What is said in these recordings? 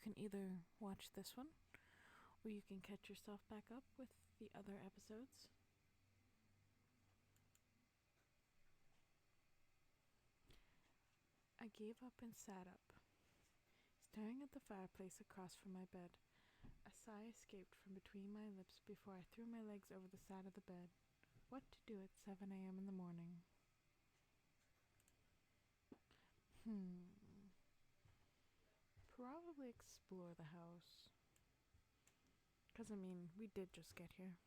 can either watch this one, or you can catch yourself back up with the other episodes. I gave up and sat up, staring at the fireplace across from my bed. A sigh escaped from between my lips before I threw my legs over the side of the bed. What to do at 7 a.m. in the morning? Probably explore the house. Because, we did just get here.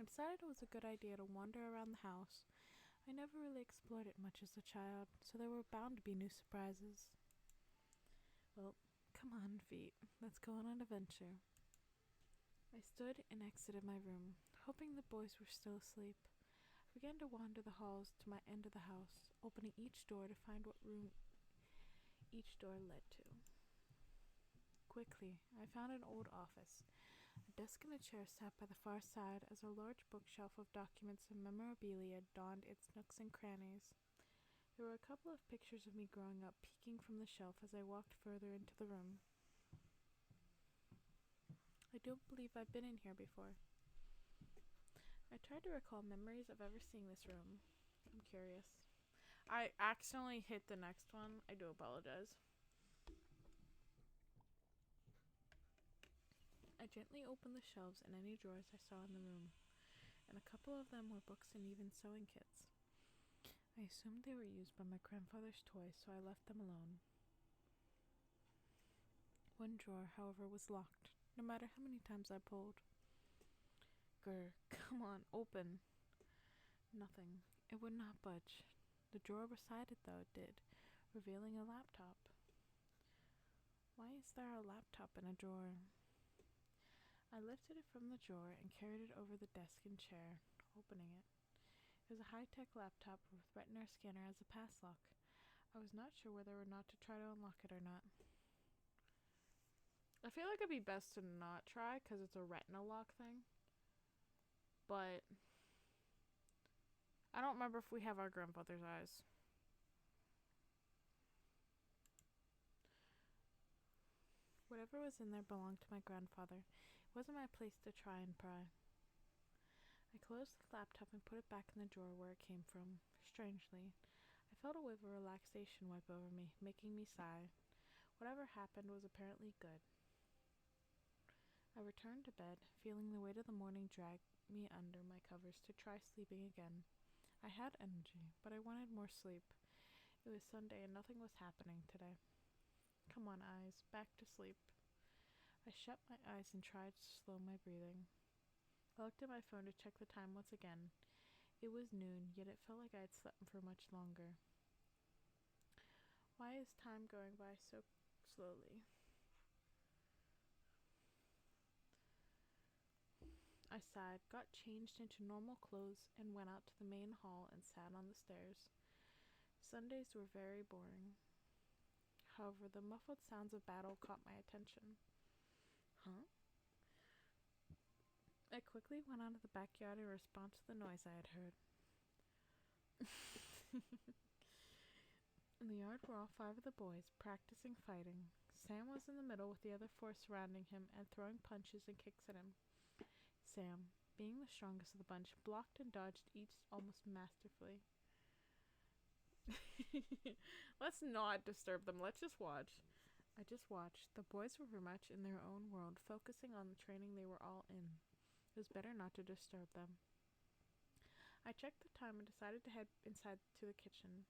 I decided it was a good idea to wander around the house. I never really explored it much as a child, so there were bound to be new surprises. Well, come on, feet. Let's go on an adventure. I stood and exited my room, hoping the boys were still asleep. I began to wander the halls to my end of the house, opening each door to find what room each door led to. Quickly, I found an old office. A desk and a chair sat by the far side as a large bookshelf of documents and memorabilia donned its nooks and crannies. There were a couple of pictures of me growing up peeking from the shelf as I walked further into the room. I don't believe I've been in here before. I tried to recall memories of ever seeing this room. I'm curious. I accidentally hit the next one. I do apologize. I gently opened the shelves and any drawers I saw in the room, and a couple of them were books and even sewing kits. I assumed they were used by my grandfather's toys, so I left them alone. One drawer, however, was locked, no matter how many times I pulled. Grr, come on, open. Nothing. It would not budge. The drawer beside it, though, did, revealing a laptop. Why is there a laptop in a drawer? I lifted it from the drawer and carried it over the desk and chair, opening it. It was a high-tech laptop with retina scanner as a pass lock. I was not sure whether or not to try to unlock it or not. I feel like it'd be best to not try because it's a retina lock thing. But I don't remember if we have our grandfather's eyes. Whatever was in there belonged to my grandfather. It wasn't my place to try and pry. I closed the laptop and put it back in the drawer where it came from. Strangely, I felt a wave of relaxation wipe over me, making me sigh. Whatever happened was apparently good. I returned to bed, feeling the weight of the morning drag me under my covers to try sleeping again. I had energy, but I wanted more sleep. It was Sunday and nothing was happening today. Come on, eyes, back to sleep. I shut my eyes and tried to slow my breathing. I looked at my phone to check the time once again. It was noon, yet it felt like I had slept for much longer. Why is time going by so slowly? I sighed, got changed into normal clothes, and went out to the main hall and sat on the stairs. Sundays were very boring. However, the muffled sounds of battle caught my attention. Huh? I quickly went out of the backyard in response to the noise I had heard. In the yard were all 5 of the boys, practicing fighting. Sam was in the middle with the other 4 surrounding him and throwing punches and kicks at him. Sam, being the strongest of the bunch, blocked and dodged each almost masterfully. Let's not disturb them. Let's just watch. I just watched. The boys were very much in their own world, focusing on the training they were all in. It was better not to disturb them. I checked the time and decided to head inside to the kitchen.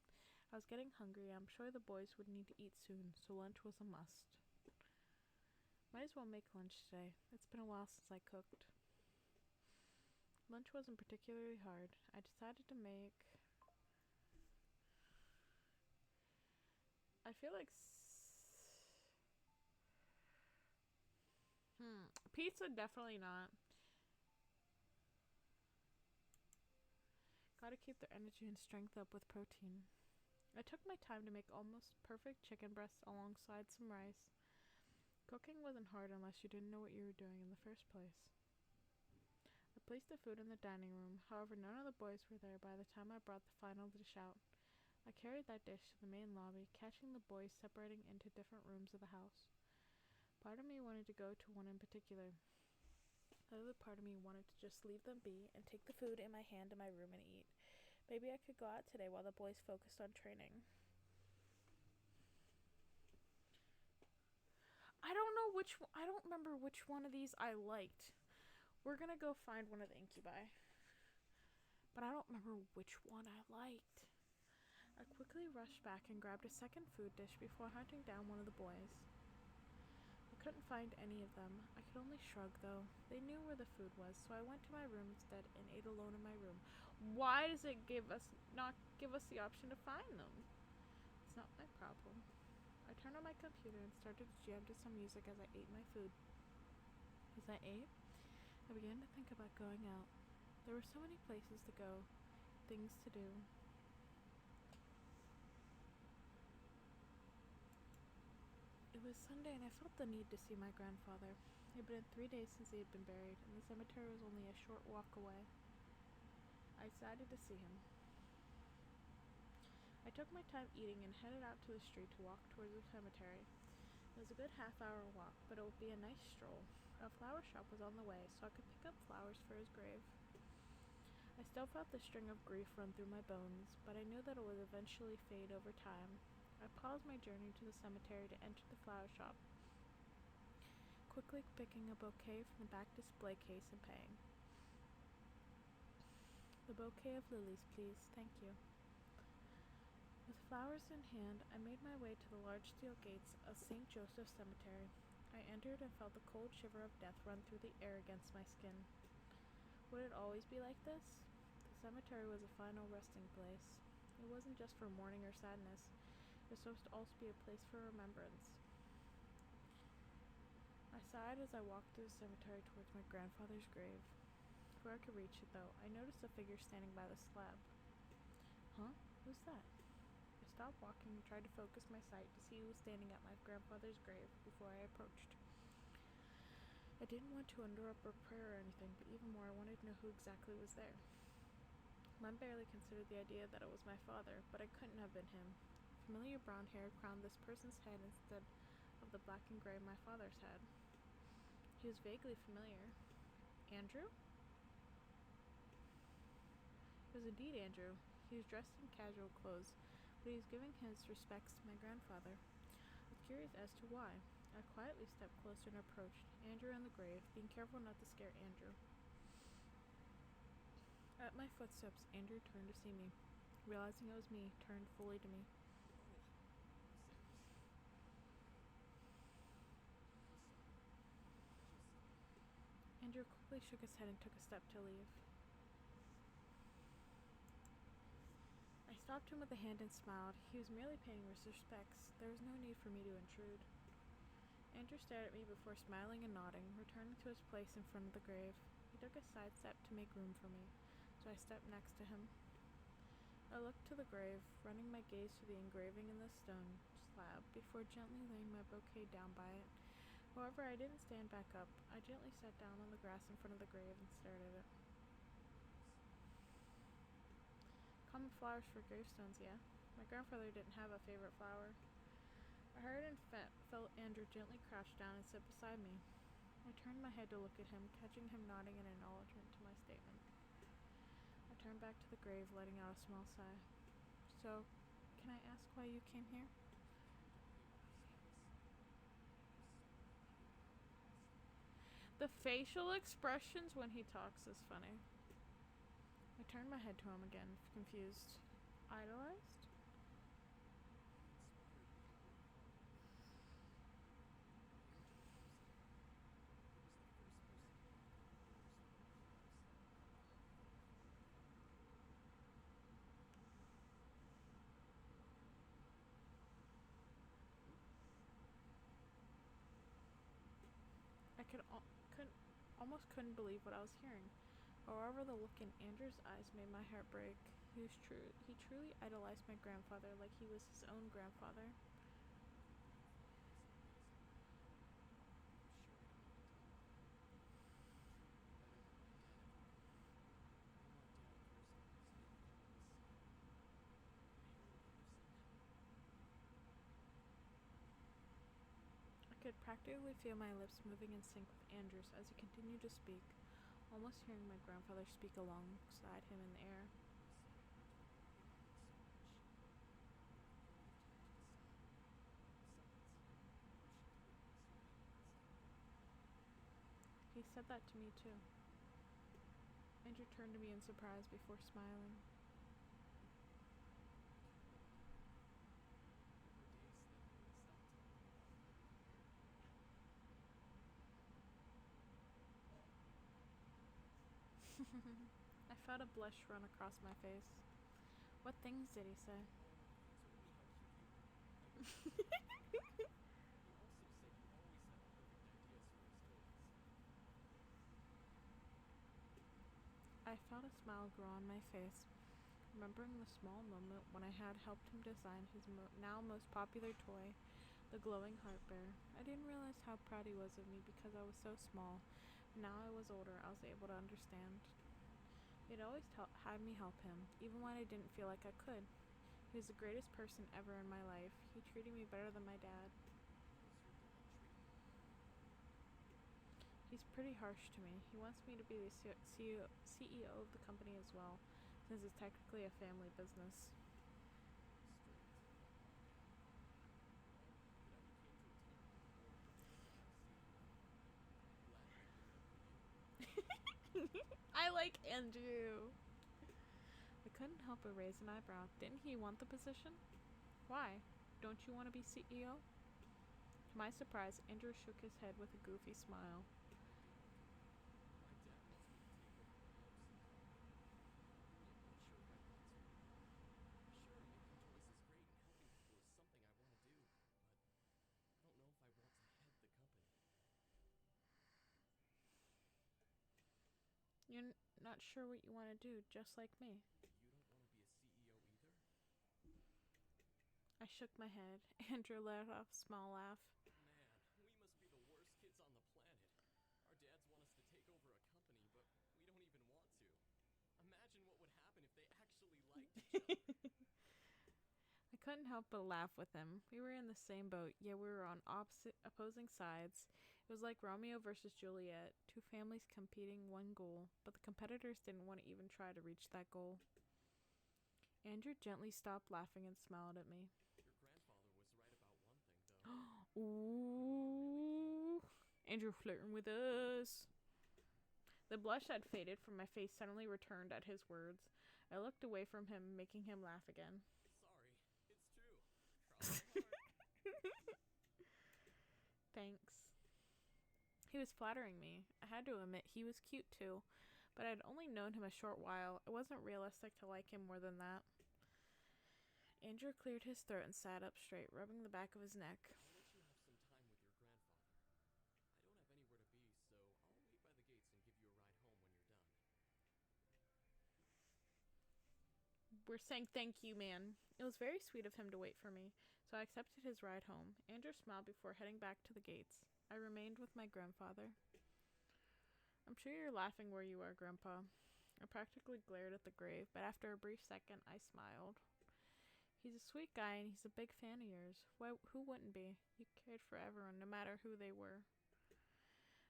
I was getting hungry. I'm sure the boys would need to eat soon, so lunch was a must. Might as well make lunch today. It's been a while since I cooked. Lunch wasn't particularly hard. I decided to make... I feel like... Pizza, definitely not. Gotta keep their energy and strength up with protein. I took my time to make almost perfect chicken breasts alongside some rice. Cooking wasn't hard unless you didn't know what you were doing in the first place. I placed the food in the dining room. However, none of the boys were there by the time I brought the final dish out. I carried that dish to the main lobby, catching the boys separating into different rooms of the house. Part of me wanted to go to one in particular. The other part of me wanted to just leave them be and take the food in my hand to my room and eat. Maybe I could go out today while the boys focused on training. I don't remember which one of these I liked. We're gonna go find one of the incubi. But I don't remember which one I liked. I quickly rushed back and grabbed a second food dish before hunting down one of the boys. I couldn't find any of them. I could only shrug, though. They knew where the food was, so I went to my room instead and ate alone in my room. Why does it not give us the option to find them? It's not my problem. I turned on my computer and started to jam to some music as I ate my food. As I ate, I began to think about going out. There were so many places to go, things to do. It was Sunday and I felt the need to see my grandfather. It had been 3 days since he had been buried, and the cemetery was only a short walk away. I decided to see him. I took my time eating and headed out to the street to walk towards the cemetery. It was a good half-hour walk, but it would be a nice stroll. A flower shop was on the way, so I could pick up flowers for his grave. I still felt the string of grief run through my bones, but I knew that it would eventually fade over time. I paused my journey to the cemetery to enter the flower shop, quickly picking a bouquet from the back display case and paying. The bouquet of lilies, please. Thank you. With flowers in hand, I made my way to the large steel gates of St. Joseph's Cemetery. I entered and felt the cold shiver of death run through the air against my skin. Would it always be like this? The cemetery was a final resting place. It wasn't just for mourning or sadness. It was supposed to also be a place for remembrance. I sighed as I walked through the cemetery towards my grandfather's grave. Before I could reach it, though, I noticed a figure standing by the slab. Huh? Who's that? I stopped walking and tried to focus my sight to see who was standing at my grandfather's grave before I approached. I didn't want to interrupt a prayer or anything, but even more I wanted to know who exactly was there. Mom barely considered the idea that it was my father, but it couldn't have been him. Familiar brown hair crowned this person's head instead of the black and gray my father's had. He was vaguely familiar. Andrew? It was indeed Andrew. He was dressed in casual clothes, but he was giving his respects to my grandfather. I was curious as to why. I quietly stepped closer and approached Andrew on the grave, being careful not to scare Andrew. At my footsteps, Andrew turned to see me. Realizing it was me, turned fully to me. Andrew quickly shook his head and took a step to leave. I stopped him with a hand and smiled. He was merely paying his respects. There was no need for me to intrude. Andrew stared at me before smiling and nodding, returning to his place in front of the grave. He took a side step to make room for me, so I stepped next to him. I looked to the grave, running my gaze to the engraving in the stone slab before gently laying my bouquet down by it. However, I didn't stand back up. I gently sat down on the grass in front of the grave and stared at it. Common flowers for gravestones, yeah? My grandfather didn't have a favorite flower. I heard and felt Andrew gently crouch down and sit beside me. I turned my head to look at him, catching him nodding in acknowledgement to my statement. I turned back to the grave, letting out a small sigh. So, can I ask why you came here? The facial expressions when he talks is funny. I turned my head to him again, confused. Idolized? I almost couldn't believe what I was hearing. However, the look in Andrew's eyes made my heart break. He truly idolized my grandfather like he was his own grandfather. I could practically feel my lips moving in sync with Andrew's as he continued to speak, almost hearing my grandfather speak alongside him in the air. He said that to me too. Andrew turned to me in surprise before smiling. I felt a blush run across my face. What things did he say? I felt a smile grow on my face, remembering the small moment when I had helped him design his now most popular toy, the glowing heart bear. I didn't realize how proud he was of me because I was so small. Now I was older, I was able to understand. He'd always had me help him, even when I didn't feel like I could. He was the greatest person ever in my life. He treated me better than my dad. He's pretty harsh to me. He wants me to be the CEO of the company as well, since it's technically a family business. I like Andrew. I couldn't help but raise an eyebrow. Didn't he want the position? Why? Don't you want to be CEO? To my surprise, Andrew shook his head with a goofy smile. You're not sure what you want to do, just like me. I shook my head. Andrew let off a small laugh. I couldn't help but laugh with him. We were in the same boat, yet we were on opposing sides. It was like Romeo versus Juliet, two families competing one goal, but the competitors didn't want to even try to reach that goal. Andrew gently stopped laughing and smiled at me. Ooh, Andrew flirting with us. The blush had faded from my face suddenly returned at his words. I looked away from him, making him laugh again. Thanks. He was flattering me. I had to admit he was cute too, but I'd only known him a short while. It wasn't realistic to like him more than that. Andrew cleared his throat and sat up straight, rubbing the back of his neck. We're saying thank you, man. It was very sweet of him to wait for me, so I accepted his ride home. Andrew smiled before heading back to the gates. I remained with my grandfather. I'm sure you're laughing where you are, Grandpa. I practically glared at the grave, but after a brief second, I smiled. He's a sweet guy and he's a big fan of yours. Who wouldn't be? You cared for everyone, no matter who they were.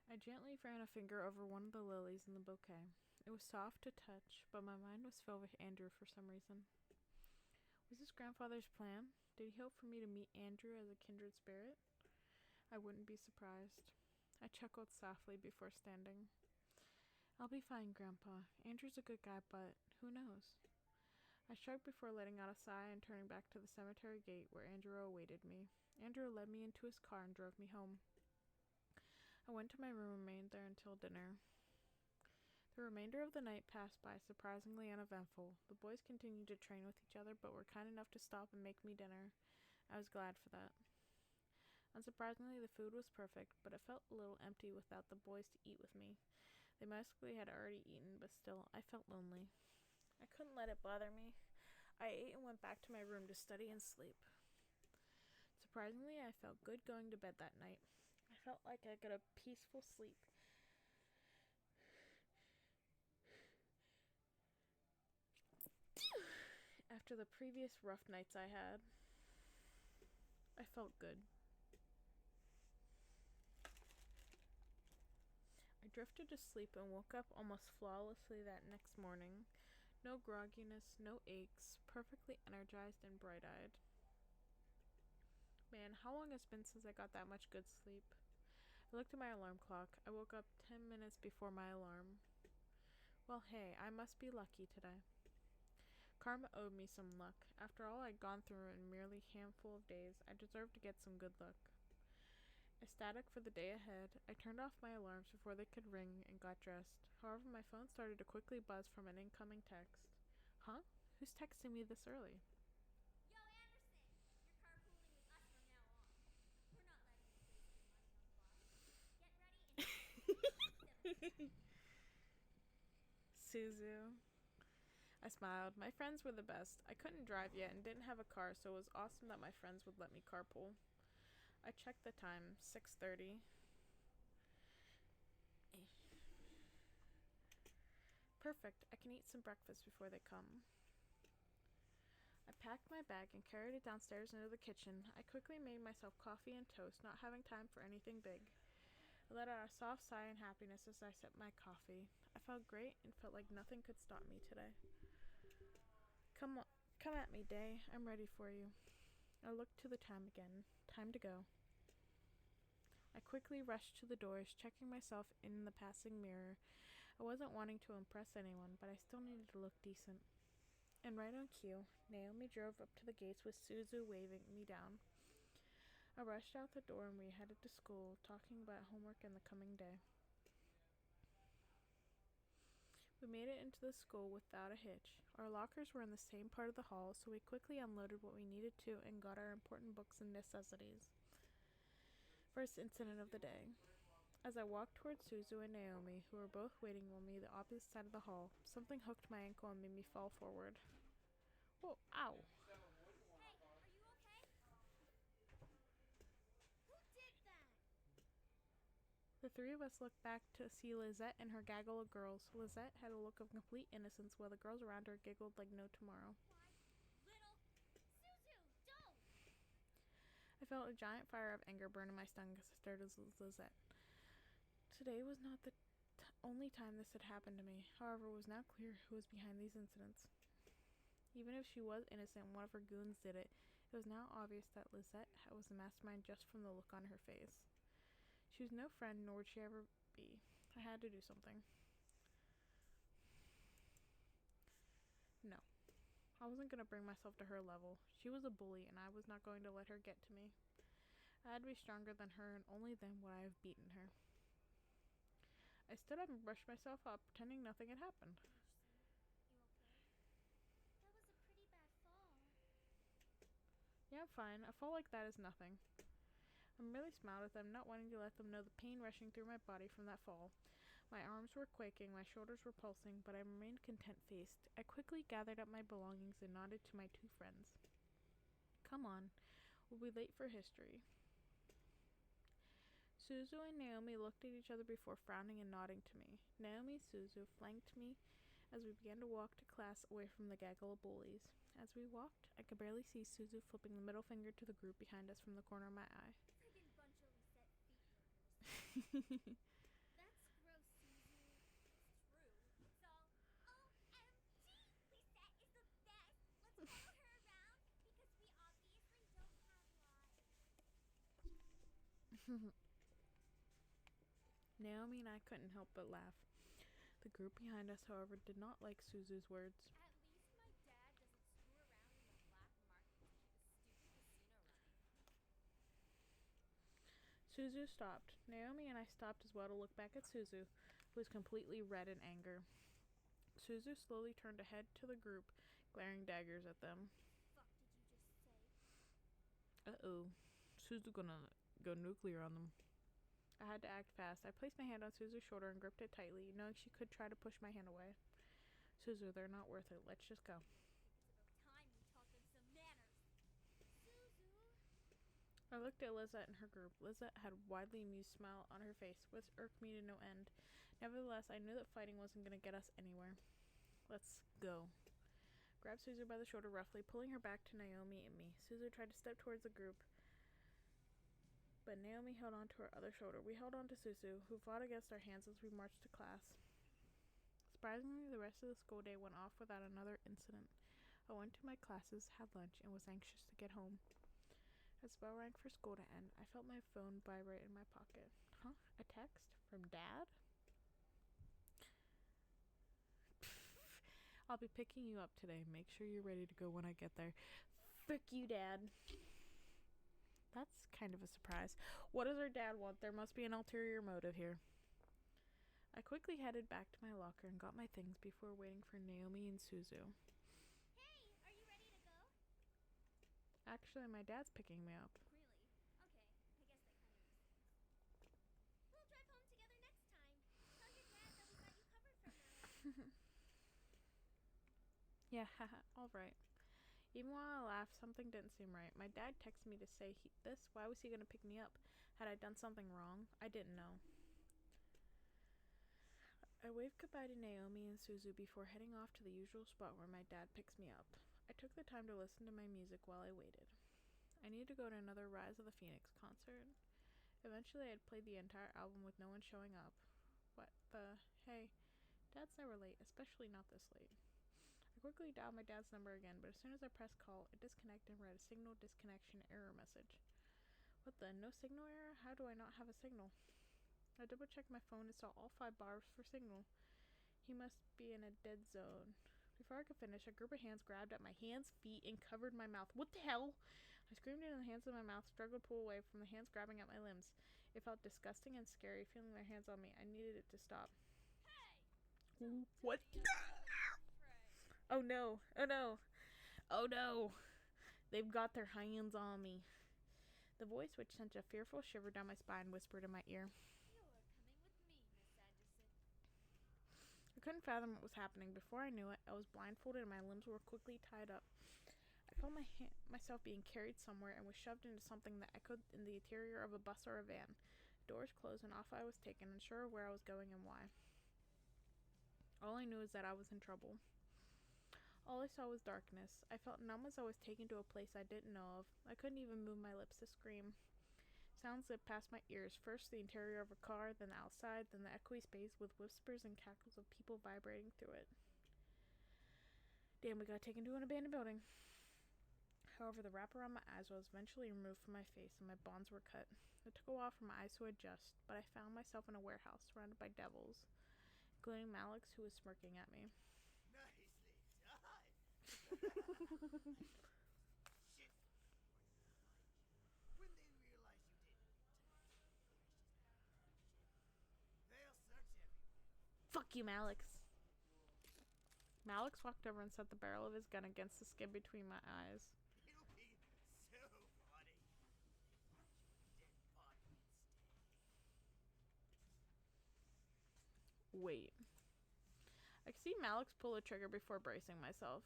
I gently ran a finger over one of the lilies in the bouquet. It was soft to touch, but my mind was filled with Andrew for some reason. Was this grandfather's plan? Did he hope for me to meet Andrew as a kindred spirit? I wouldn't be surprised. I chuckled softly before standing. I'll be fine, Grandpa. Andrew's a good guy, but who knows? I shrugged before letting out a sigh and turning back to the cemetery gate where Andrew awaited me. Andrew led me into his car and drove me home. I went to my room and remained there until dinner. The remainder of the night passed by surprisingly uneventful. The boys continued to train with each other, but were kind enough to stop and make me dinner. I was glad for that. Unsurprisingly, the food was perfect, but it felt a little empty without the boys to eat with me. They mostly had already eaten, but still, I felt lonely. I couldn't let it bother me. I ate and went back to my room to study and sleep. Surprisingly, I felt good going to bed that night. I felt like I got a peaceful sleep. After the previous rough nights I had, I felt good. drifted to sleep and woke up almost flawlessly that next morning. No grogginess, no aches, perfectly energized and bright eyed. Man, how long has been since I got that much good sleep? I looked at my alarm clock. I woke up 10 minutes before my alarm. Well, hey, I must be lucky today. Karma owed me some luck. After all I'd gone through in merely a handful of days, I deserved to get some good luck. Ecstatic for the day ahead, I turned off my alarms before they could ring and got dressed. However, my phone started to quickly buzz from an incoming text. Huh? Who's texting me this early? Yo, Anderson! You're carpooling with us from now on. We're not letting you waste your money on gas. Get ready in 7 seconds. Suzu. I smiled. My friends were the best. I couldn't drive yet and didn't have a car, so it was awesome that my friends would let me carpool. I checked the time, 6:30. Perfect. I can eat some breakfast before they come. I packed my bag and carried it downstairs into the kitchen. I quickly made myself coffee and toast, not having time for anything big. I let out a soft sigh in happiness as I sipped my coffee. I felt great and felt like nothing could stop me today. Come on, come at me, day. I'm ready for you. I looked to the time again. Time to go. I quickly rushed to the doors, checking myself in the passing mirror. I wasn't wanting to impress anyone, but I still needed to look decent. And right on cue, Naomi drove up to the gates with Suzu waving me down. I rushed out the door and we headed to school, talking about homework and the coming day. We made it into the school without a hitch. Our lockers were in the same part of the hall, so we quickly unloaded what we needed to and got our important books and necessities. First incident of the day. As I walked towards Suzu and Naomi, who were both waiting on me the opposite side of the hall, something hooked my ankle and made me fall forward. Whoa, ow. Hey, are you okay? Who did that? The three of us looked back to see Lizette and her gaggle of girls. Lizette had a look of complete innocence while the girls around her giggled like no tomorrow. Why, little Suzu, don't! I felt a giant fire of anger burn in my stomach as I stared at Lizette. Today was not the only time this had happened to me. However, it was now clear who was behind these incidents. Even if she was innocent and one of her goons did it, it was now obvious that Lizette was the mastermind just from the look on her face. She was no friend, nor would she ever be. I had to do something. No. I wasn't going to bring myself to her level. She was a bully, and I was not going to let her get to me. I had to be stronger than her, and only then would I have beaten her. I stood up and brushed myself up, pretending nothing had happened. Anderson, you okay? That was a pretty bad fall. Yeah, I'm fine. A fall like that is nothing. I merely smiled at them, not wanting to let them know the pain rushing through my body from that fall. My arms were quaking, my shoulders were pulsing, but I remained content-faced. I quickly gathered up my belongings and nodded to my two friends. Come on, we'll be late for history. Suzu and Naomi looked at each other before frowning and nodding to me. Naomi and Suzu flanked me as we began to walk to class away from the gaggle of bullies. As we walked, I could barely see Suzu flipping the middle finger to the group behind us from the corner of my eye. Friggin' bunch of Lisette feet rubbers. That's gross, Suzu. It's true. It's all OMG! Lisette is the best! Let's follow her around because we obviously don't have lives. Naomi and I couldn't help but laugh. The group behind us, however, did not like Suzu's words. At least my dad doesn't screw around in the black market to keep a stupid casino running. Suzu stopped. Naomi and I stopped as well to look back at Suzu, who was completely red in anger. Suzu slowly turned to head to the group, glaring daggers at them. Fuck did you just say? Uh-oh. Suzu gonna go nuclear on them. I had to act fast. I placed my hand on Suzu's shoulder and gripped it tightly, knowing she could try to push my hand away. Suzu, they're not worth it. Let's just go. It's about time you taught them some manners. Suzu! I looked at Lizette and her group. Lizette had a widely amused smile on her face, which irked me to no end. Nevertheless, I knew that fighting wasn't going to get us anywhere. Let's go. Grabbed Suzu by the shoulder roughly, pulling her back to Naomi and me. Suzu tried to step towards the group, but but Naomi held on to her other shoulder. We held on to Susu, who fought against our hands as we marched to class. Surprisingly, the rest of the school day went off without another incident. I went to my classes, had lunch, and was anxious to get home. As the bell rang for school to end, I felt my phone vibrate in my pocket. Huh? A text? From Dad? I'll be picking you up today. Make sure you're ready to go when I get there. Frick you, Dad. That's kind of a surprise. What does her dad want? There must be an ulterior motive here. I quickly headed back to my locker and got my things before waiting for Naomi and Suzu. Hey, are you ready to go? Actually, my dad's picking me up. Really? Okay, I guess that kind of makes sense. We'll drive home together next time. Tell your dad that we got you covered from now on. Yeah, haha, alright. Even while I laughed, something didn't seem right. My dad texted me to say this. Why was he going to pick me up? Had I done something wrong? I didn't know. I waved goodbye to Naomi and Suzu before heading off to the usual spot where my dad picks me up. I took the time to listen to my music while I waited. I needed to go to another Rise of the Phoenix concert. Eventually, I'd played the entire album with no one showing up. What the? Hey, Dad's never late, especially not this late. I quickly dialed my dad's number again, but as soon as I pressed call, it disconnected and read a signal disconnection error message. What the? No signal error? How do I not have a signal? I double checked my phone and saw all 5 bars for signal. He must be in a dead zone. Before I could finish, a group of hands grabbed at my hands, feet, and covered my mouth. What the hell? I screamed into the hands of my mouth, struggled to pull away from the hands grabbing at my limbs. It felt disgusting and scary, feeling their hands on me. I needed it to stop. Hey! What? Oh no! Oh no! Oh no! They've got their hands on me. The voice, which sent a fearful shiver down my spine, whispered in my ear. You're coming with me, Miss Anderson. I couldn't fathom what was happening. Before I knew it, I was blindfolded and my limbs were quickly tied up. I felt myself being carried somewhere and was shoved into something that echoed in the interior of a bus or a van. Doors closed and off I was taken, unsure of where I was going and why. All I knew is that I was in trouble. All I saw was darkness. I felt numb as I was taken to a place I didn't know of. I couldn't even move my lips to scream. Sounds zipped past my ears. First the interior of a car, then the outside, then the echoey space with whispers and cackles of people vibrating through it. Damn, we got taken to an abandoned building. However, the wrap around my eyes was eventually removed from my face and my bonds were cut. It took a while for my eyes to adjust, but I found myself in a warehouse surrounded by devils, including Malix, who was smirking at me. Nicely done. Shit. When they realize you didn't they'll search everywhere. Fuck you, Malix. Malix walked over and set the barrel of his gun against the skin between my eyes. It'll be so funny. Dead body instead. Wait. I could see Malix pull the trigger before bracing myself.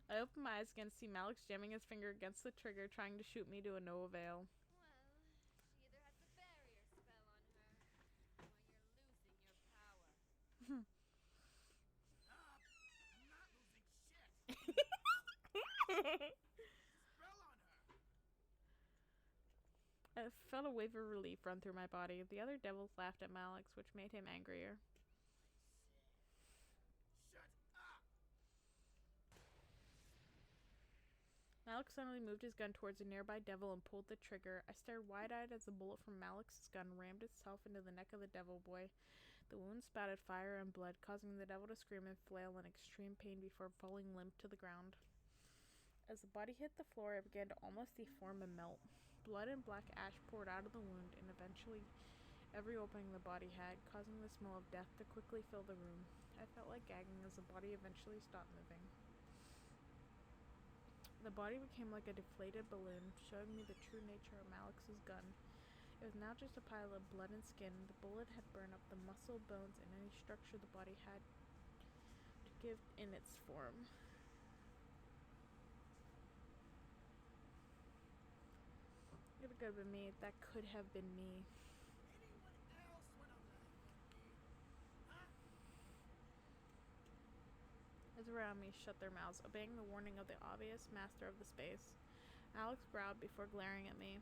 I opened my eyes again to see Malix jamming his finger against the trigger, trying to shoot me to no avail. Well, she either has the barrier spell on her, or you're losing your power. Stop! I'm not losing shit. Spell on her. I felt a wave of relief run through my body. The other devils laughed at Malix, which made him angrier. Shut up! Malix suddenly moved his gun towards a nearby devil and pulled the trigger. I stared wide-eyed as the bullet from Malix's gun rammed itself into the neck of the devil boy. The wound spouted fire and blood, causing the devil to scream and flail in extreme pain before falling limp to the ground. As the body hit the floor, it began to almost deform and melt. Blood and black ash poured out of the wound, and eventually every opening the body had, causing the smell of death to quickly fill the room. I felt like gagging as the body eventually stopped moving. The body became like a deflated balloon, showing me the true nature of Malix's gun. It was now just a pile of blood and skin. The bullet had burned up the muscle, bones, and any structure the body had to give in its form. It could have been me. That could have been me. Anyone else wanna laugh at me? Huh? As guards around me shut their mouths, obeying the warning of the obvious master of the space. Alex growled before glaring at me.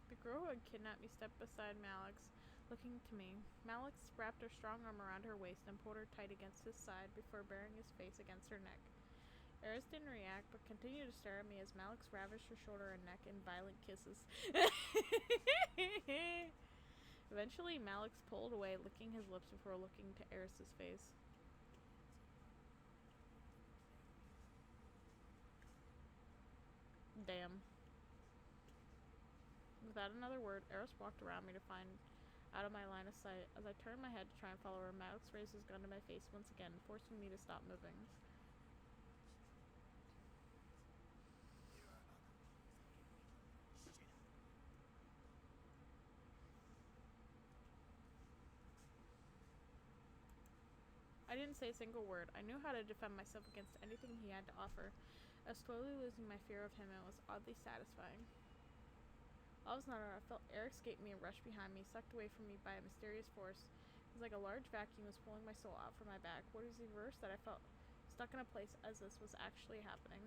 The girl who had kidnapped me stepped beside Malix, looking to me. Malix wrapped her strong arm around her waist and pulled her tight against his side before burying his face against her neck. Eris didn't react, but continued to stare at me as Malix ravished her shoulder and neck in violent kisses. Eventually, Malix pulled away, licking his lips before looking to Eris's face. Damn. Without another word, Eris walked around me to find out of my line of sight. As I turned my head to try and follow her, Malix raised his gun to my face once again, forcing me to stop moving. I didn't say a single word. I knew how to defend myself against anything he had to offer. I was slowly losing my fear of him, and it was oddly satisfying. All of a sudden, I felt air escape me and rush behind me, sucked away from me by a mysterious force. It was like a large vacuum was pulling my soul out from my back. What was even worse, that I felt stuck in a place as this was actually happening.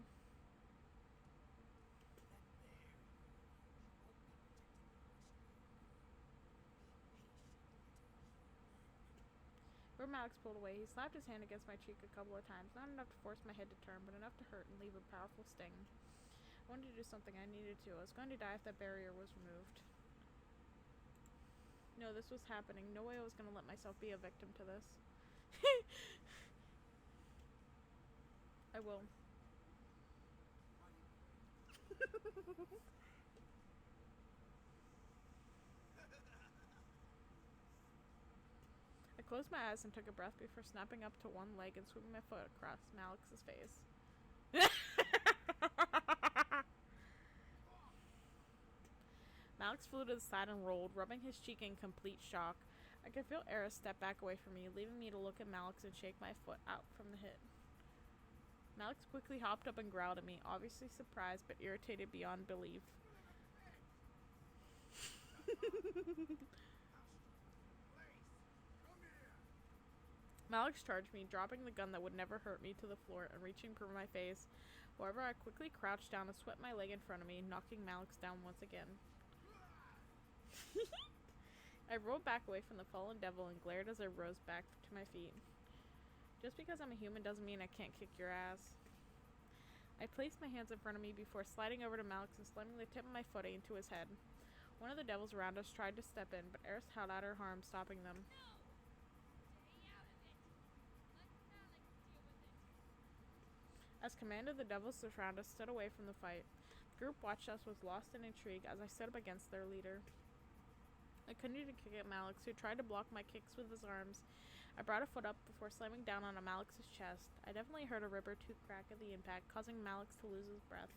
Where Malix pulled away, he slapped his hand against my cheek a couple of times, not enough to force my head to turn, but enough to hurt and leave a powerful sting. I wanted to do something. I needed to. I was going to die if that barrier was removed. No, this was happening. No way I was going to let myself be a victim to this. I will. I closed my eyes and took a breath before snapping up to one leg and sweeping my foot across Malix's face. Malix flew to the side and rolled, rubbing his cheek in complete shock. I could feel Eris step back away from me, leaving me to look at Malix and shake my foot out from the hit. Malix quickly hopped up and growled at me, obviously surprised but irritated beyond belief. Malix charged me, dropping the gun that would never hurt me to the floor and reaching for my face. However, I quickly crouched down and swept my leg in front of me, knocking Malix down once again. I rolled back away from the fallen devil and glared as I rose back to my feet. Just because I'm a human doesn't mean I can't kick your ass. I placed my hands in front of me before sliding over to Malix and slamming the tip of my foot into his head. One of the devils around us tried to step in, but Eris held out her arm, stopping them. As commander, the devils around us stood away from the fight. The group watched us with lost in intrigue as I stood up against their leader. I continued to kick at Malix, who tried to block my kicks with his arms. I brought a foot up before slamming down on Malix's chest. I definitely heard a ribber tooth crack at the impact, causing Malix to lose his breath.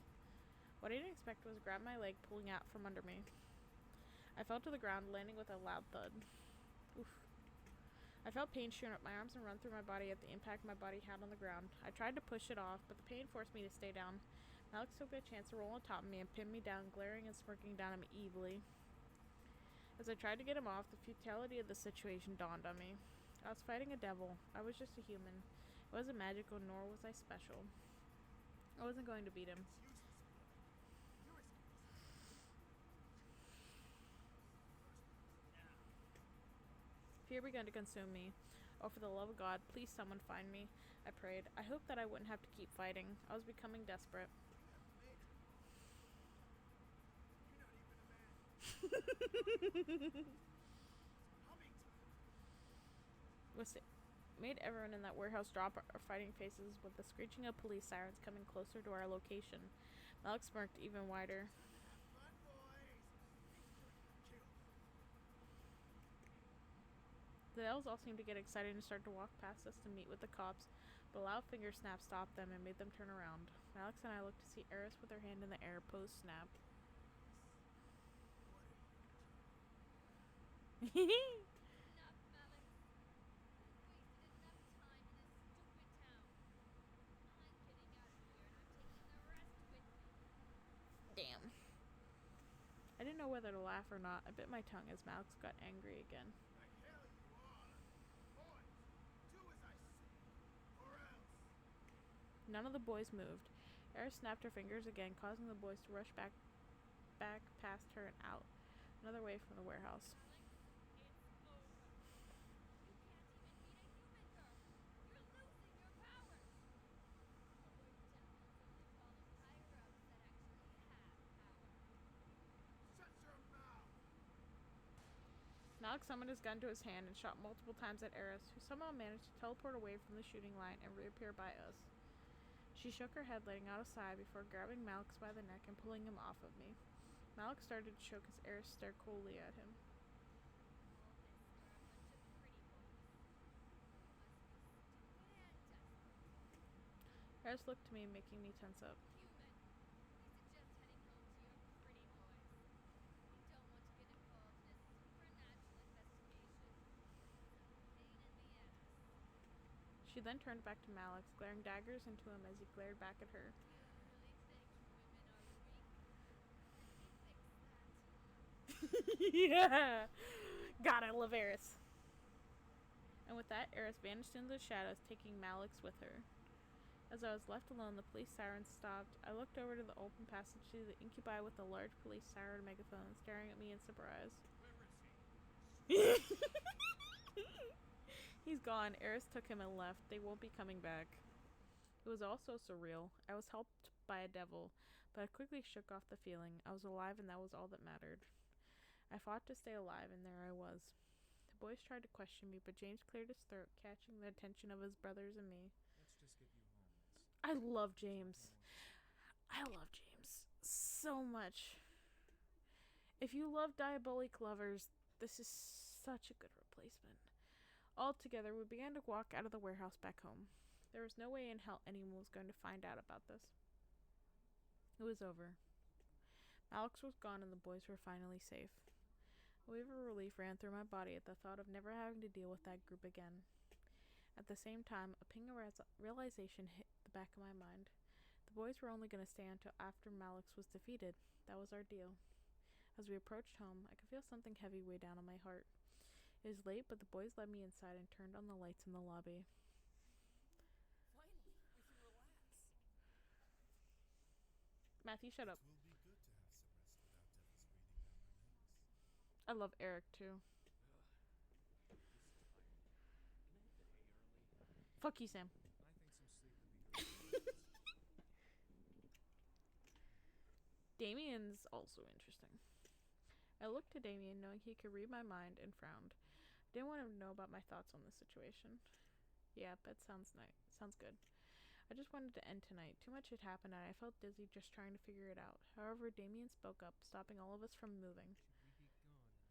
What I didn't expect was grab my leg, pulling out from under me. I fell to the ground, landing with a loud thud. Oof. I felt pain shooting up my arms and run through my body at the impact my body had on the ground. I tried to push it off, but the pain forced me to stay down. Malix took a chance to roll on top of me and pin me down, glaring and smirking down at me evilly. As I tried to get him off, the futility of the situation dawned on me. I was fighting a devil. I was just a human. It wasn't magical, nor was I special. I wasn't going to beat him. Fear began to consume me. Oh, for the love of God, please someone find me, I prayed. I hoped that I wouldn't have to keep fighting. I was becoming desperate. Made everyone in that warehouse drop our fighting faces with the screeching of police sirens coming closer to our location. Malix smirked even wider. The elves all seemed to get excited and started to walk past us to meet with the cops, but a loud finger snap stopped them and made them turn around. Malix and I looked to see Eris with her hand in the air, pose snap. Damn. know whether to laugh or not. I bit my tongue as Malix got angry again. The hell you all! Boys, do as I say, or else. None of the boys moved. Eris snapped her fingers again, causing the boys to rush back past her and out, another way from the warehouse. Shut your mouth! Malik summoned his gun to his hand and shot multiple times at Eris, who somehow managed to teleport away from the shooting line and reappear by us. She shook her head, letting out a sigh before grabbing Malix by the neck and pulling him off of me. Malix started to choke as Eris stared coldly at him. Eris looked to me, making me tense up. She then turned back to Malix, glaring daggers into him as he glared back at her. Yeah! God, I love Eris. And with that, Eris vanished into the shadows, taking Malix with her. As I was left alone, the police siren stopped. I looked over to the open passage to the incubi with the large police siren megaphone staring at me in surprise. Where is he? He's gone. Eris took him and left. They won't be coming back. It was all so surreal. I was helped by a devil, but I quickly shook off the feeling. I was alive and that was all that mattered. I fought to stay alive, and there I was. The boys tried to question me, but James cleared his throat, catching the attention of his brothers and me. Let's just get you home, miss. I love James. I love James so much. If you love Diabolic Lovers, this is such a good replacement. All together, we began to walk out of the warehouse back home. There was no way in hell anyone was going to find out about this. It was over. Alex was gone and the boys were finally safe. A wave of relief ran through my body at the thought of never having to deal with that group again. At the same time, a ping of realization hit the back of my mind. The boys were only going to stay until after Malix was defeated. That was our deal. As we approached home, I could feel something heavy weigh down on my heart. It was late, but the boys led me inside and turned on the lights in the lobby. Finally, we can relax. Matthew, shut up. It will be good to have some rest without devils breathing down our necks. I love Eric, too. Just tired. Can I hit the hay early? Fuck you, Sam. I think some sleep would be good. Damien's also interesting. I looked to Damien, knowing he could read my mind, and frowned. Didn't want him to know about my thoughts on this situation. Yeah, that sounds nice. Sounds good. I just wanted to end tonight. Too much had happened, and I felt dizzy just trying to figure it out. However, Damien spoke up, stopping all of us from moving. Should we be gone another night?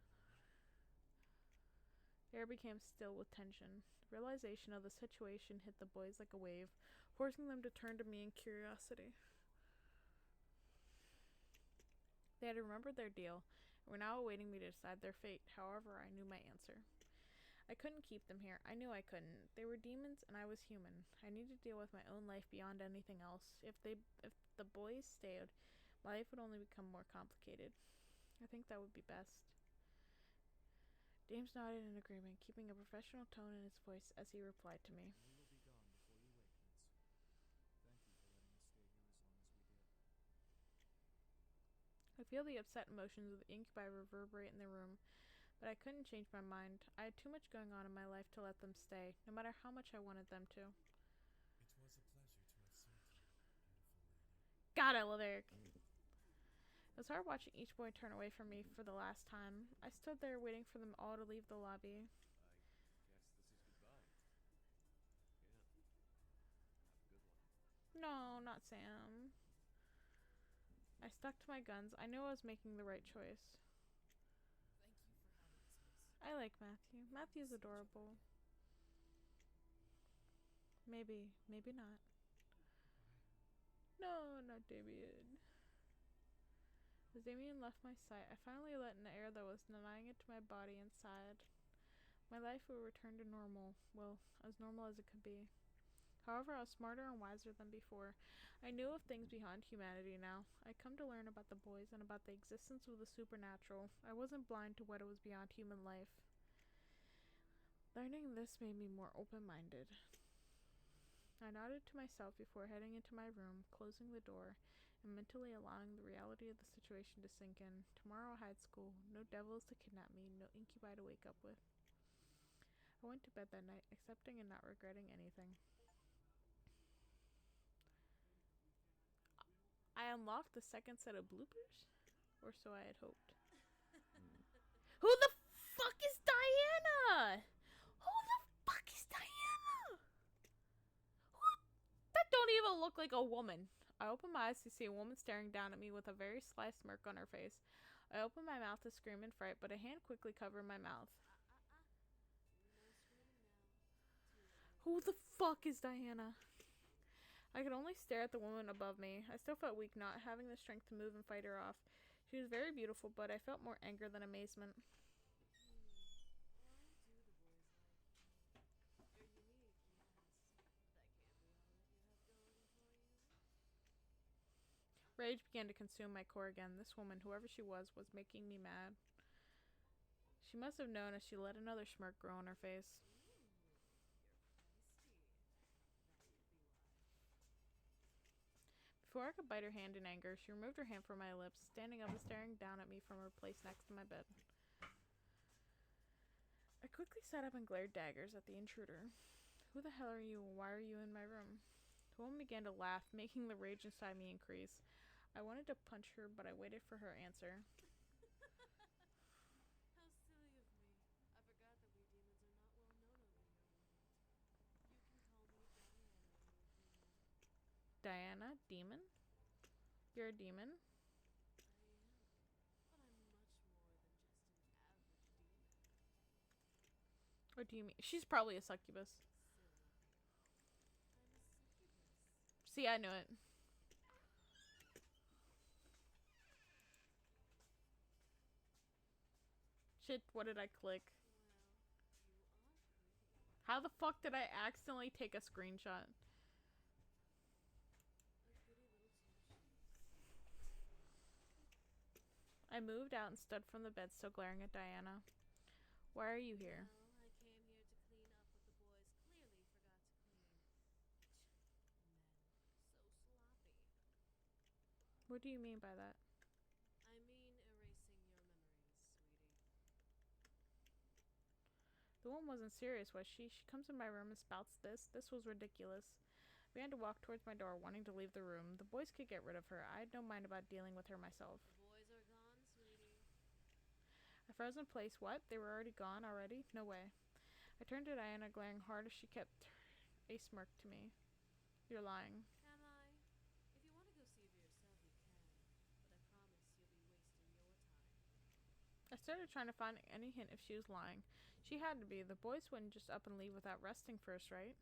The air became still with tension. The realization of the situation hit the boys like a wave, forcing them to turn to me in curiosity. They had remembered their deal, and were now awaiting me to decide their fate. However, I knew my answer. I couldn't keep them here. I knew I couldn't. They were demons, and I was human. I needed to deal with my own life beyond anything else. If the boys stayed, my life would only become more complicated. I think that would be best. James nodded in agreement, keeping a professional tone in his voice as he replied to me. We will be gone before you wake, Miss. Thank you for letting us stay here as long as we did. I feel the upset emotions of the incubi reverberate in the room, but I couldn't change my mind. I had too much going on in my life to let them stay, no matter how much I wanted them to. It was a pleasure to have served you, beautiful lady. God, I love Eric. It was hard watching each boy turn away from me for the last time. I stood there waiting for them all to leave the lobby. I guess this is goodbye. Yeah. Have a good one. No, not Sam. I stuck to my guns. I knew I was making the right choice. Thank you for having us, miss. I like Matthew. Matthew's adorable. Maybe. Maybe not. No, not Damien. As Damien left my sight, I finally let in the air that was denying it to my body and sighed. My life would return to normal. Well, as normal as it could be. However, I was smarter and wiser than before. I knew of things beyond humanity now. I'd come to learn about the boys and about the existence of the supernatural. I wasn't blind to what it was beyond human life. Learning this made me more open-minded. I nodded to myself before heading into my room, closing the door, and mentally allowing the reality of the situation to sink in. Tomorrow I had school. No devils to kidnap me, no incubi to wake up with. I went to bed that night, accepting and not regretting anything. I unlocked the second set of bloopers? Or so I had hoped. Who the fuck is Diana? Who the fuck is Diana? That don't even look like a woman. I opened my eyes to see a woman staring down at me with a very sly smirk on her face. I opened my mouth to scream in fright, but a hand quickly covered my mouth. No screaming now. Too late. Who the fuck is Diana? I could only stare at the woman above me. I still felt weak, not having the strength to move and fight her off. She was very beautiful, but I felt more anger than amazement. Why do the boys like you? You're unique, yes. But that can't be all that you have going for you. Rage began to consume my core again. This woman, whoever she was making me mad. She must have known as she let another smirk grow on her face. You're feisty. That could be why. Before I could bite her hand in anger, she removed her hand from my lips, standing up and staring down at me from her place next to my bed. I quickly sat up and glared daggers at the intruder. Who the hell are you and why are you in my room? The woman began to laugh, making the rage inside me increase. I wanted to punch her, but I waited for her answer. How silly of me. I forgot that we demons are not well known over your world. You can call me Diana, little demon. Diana? Demon? You're a demon? I am. But I'm much more than just an average demon. What do you mean? She's probably a succubus. Silly. I'm a succubus. See, I knew it. Shit, what did I click? Well, you are pretty. How the fuck did I accidentally take a screenshot? A goody little two-shoes. I moved out and stood from the bed, still glaring at Diana. Why are you here? Well, I came here to clean up what the boys clearly forgot to clean. Men. So sloppy. What do you mean by that? I mean erasing your memories, sweetie. The woman wasn't serious, was she? She comes in my room and spouts this. This was ridiculous. I began to walk towards my door, wanting to leave the room. The boys could get rid of her. I had no mind about dealing with her myself. The boys are gone, sweetie. I froze in place. What? They were already gone already? No way. I turned to Diana, glaring hard as she kept a smirk to me. You're lying. Am I? If you want to go see for yourself, you can. But I promise you'll be wasting your time. I started trying to find any hint if she was lying. She had to be. The boys wouldn't just up and leave without resting first, right?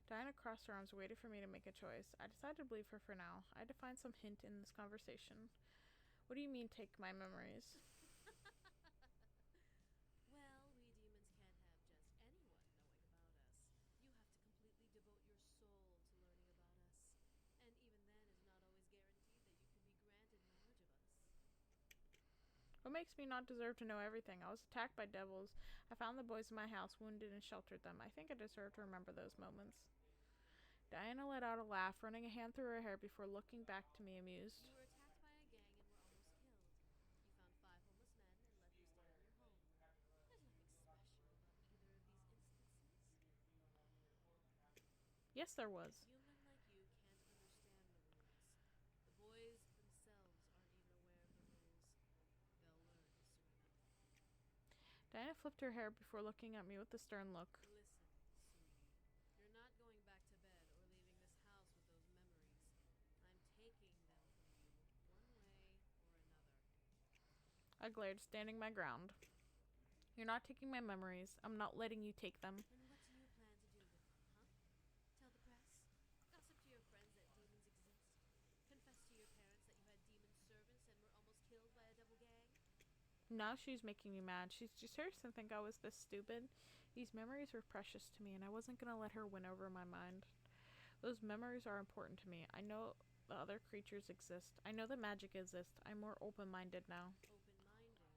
Diana crossed her arms, waited for me to make a choice. I decided to believe her for now. I had to find some hint in this conversation. What do you mean, take my memories? Well, we demons can't have just anyone knowing about us. You have to completely devote your soul to learning about us. And even then is not always guaranteed that you can be granted knowledge of us. What makes me not deserve to know everything? I was attacked by devils. I found the boys in my house, wounded, and sheltered them. I think I deserve to remember those moments. Diana let out a laugh, running a hand through her hair before looking back to me amused. You were attacked by a gang and were almost killed. You found 5 homeless men and let them stay in your home. There's nothing special about either of these instances. Yes, there was. Human like you can't understand the rules. The boys themselves aren't even aware of the rules. They'll learn soon enough. Diana flipped her hair before looking at me with a stern look. Listen, sweetie. You're not going back to bed or leaving this house with those memories. I'm taking them from you, one way or another. I glared, standing my ground. You're not taking my memories. I'm not letting you take them. And what do you plan to do with them, huh? Tell the press? Gossip to your friends that demons exist? Confess to your parents that you had demon servants and were almost killed by a devil gang? Now she's making me mad. She seriously didn't think I was this stupid. These memories were precious to me, and I wasn't gonna let her win over my mind. Those memories are important to me. I know the other creatures exist. I know the magic exists. I'm more open-minded now. Open-minded or gullible?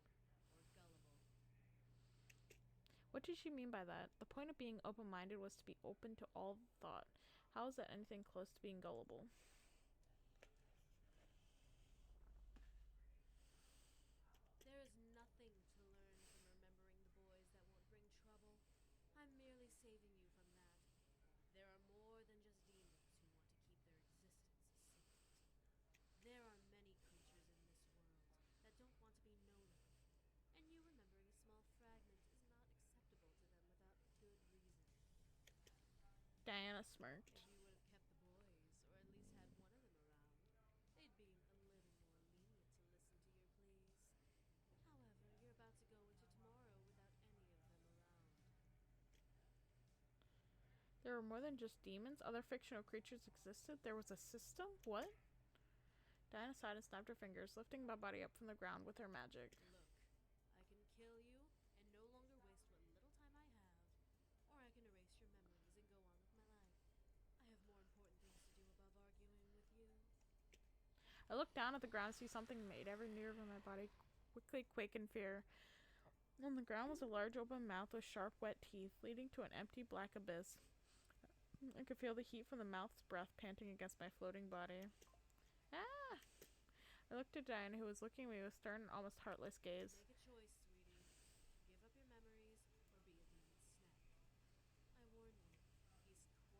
What did she mean by that? The point of being open-minded was to be open to all thought. How is that anything close to being gullible? There is nothing to learn from remembering the boys that won't bring trouble. I'm merely saving you from that. There are more than just demons who want to keep their existence a secret. There are many creatures in this world that don't want to be known of, and you remembering a small fragment is not acceptable to them without good reason. Diana smirked. If you would have kept the boys, or at least had one of them around, they'd be a little more lenient to listen to your pleas. However, you're about to go into tomorrow without any of them around. There were more than just demons. Other fictional creatures existed. There was a system? What? Diana sighed and snapped her fingers, lifting my body up from the ground with her magic. Look, I can kill you and no longer waste what little time I have, or I can erase your memories and go on with my life. I have more important things to do above arguing with you. I looked down at the ground to see something made every nerve in my body quickly quake in fear. On the ground was a large open mouth with sharp, wet teeth, leading to an empty black abyss. I could feel the heat from the mouth's breath panting against my floating body. Ah! I looked at Diana, who was looking at me with stern, almost heartless gaze. Make a choice, sweetie. Give up your memories or be a demon's snack. I warn you, he's quite the biter.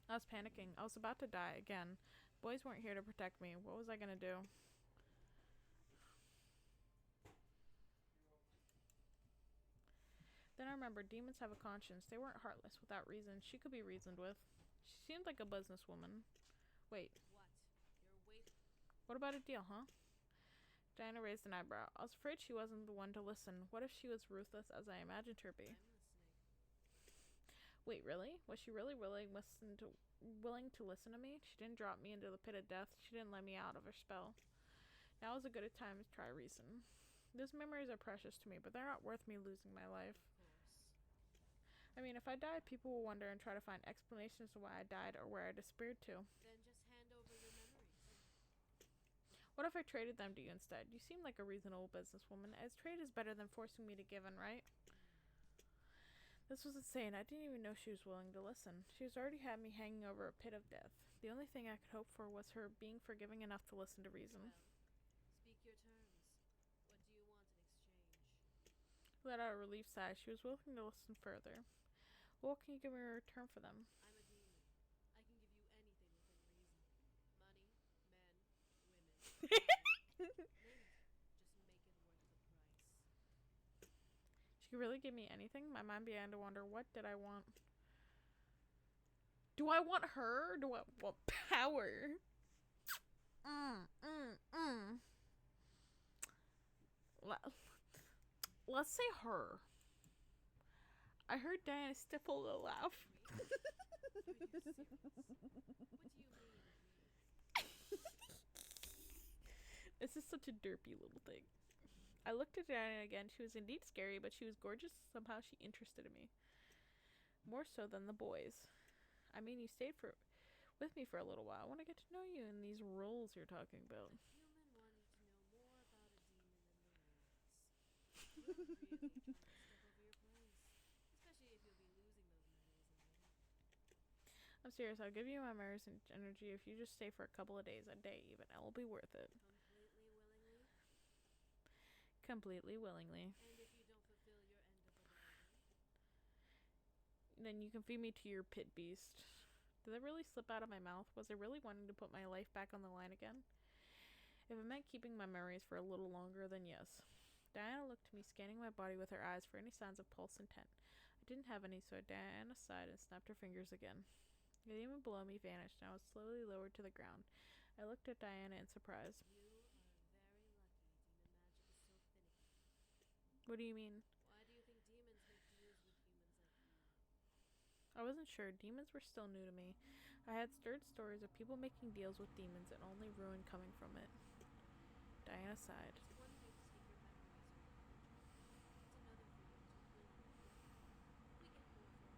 I was panicking. I was about to die again. Boys weren't here to protect me. What was I gonna do? Then I remembered demons have a conscience. They weren't heartless without reason. She could be reasoned with. She seemed like a businesswoman. Wait, What? You're waiting. what about a deal, huh? Diana raised an eyebrow. I was afraid she wasn't the one to listen. What if she was ruthless as I imagined her be? I'm listening. Wait, really? Was she really willing to listen to me? She didn't drop me into the pit of death. She didn't let me out of her spell. Now is a good time to try reason. Those memories are precious to me, but they're not worth me losing my life. Of course. I mean, if I die, people will wonder and try to find explanations to why I died or where I disappeared to. Then just hand over your memories. What if I traded them to you instead? You seem like a reasonable businesswoman, as trade is better than forcing me to give in, right? This was insane. I didn't even know she was willing to listen. She was already had me hanging over a pit of death. The only thing I could hope for was her being forgiving enough to listen to reason. Well, speak your terms. What do you want in exchange? Let out a relieved sigh. She was willing to listen further. What can you give me in return for them? I'm a demon. I can give you anything within reason. Money, men, women. Name it. Just make it worth the price. She could really give me anything? My mind began to wonder, what did I want? Do I want her? Do I want power? Let's say her. I heard Diana stifle a laugh. Me? Are you serious? What do you mean, me? This is such a derpy little thing. I looked at Diana again. She was indeed scary, but she was gorgeous. Somehow she interested me. More so than the boys. I mean, you stayed with me for a little while. I want to get to know you in these roles you're talking about. A human wanting to know more about a demon in the woods. You're really trying to step over your place. Especially if you'll be losing those memories already. I'm serious. I'll give you my memories and energy if you just stay for a couple of days, a day even. It'll be worth it. Completely willingly? Completely willingly. And if you don't fulfill your end of the bargain? Then you can feed me to your pit beast. Did that really slip out of my mouth? Was I really wanting to put my life back on the line again? If it meant keeping my memories for a little longer, then yes. Diana looked to me, scanning my body with her eyes for any signs of pulse and intent. I didn't have any, so Diana sighed and snapped her fingers again. The demon below me vanished, and I was slowly lowered to the ground. I looked at Diana in surprise. You are very lucky demon magic is so finicky. What do you mean? Why do you think demons make deals with humans like you? I wasn't sure. Demons were still new to me. I had stirred stories of people making deals with demons and only ruin coming from it. Diana sighed. It's one thing to take your memories from a creature. It's another for you to willingly give them. We get more for our money.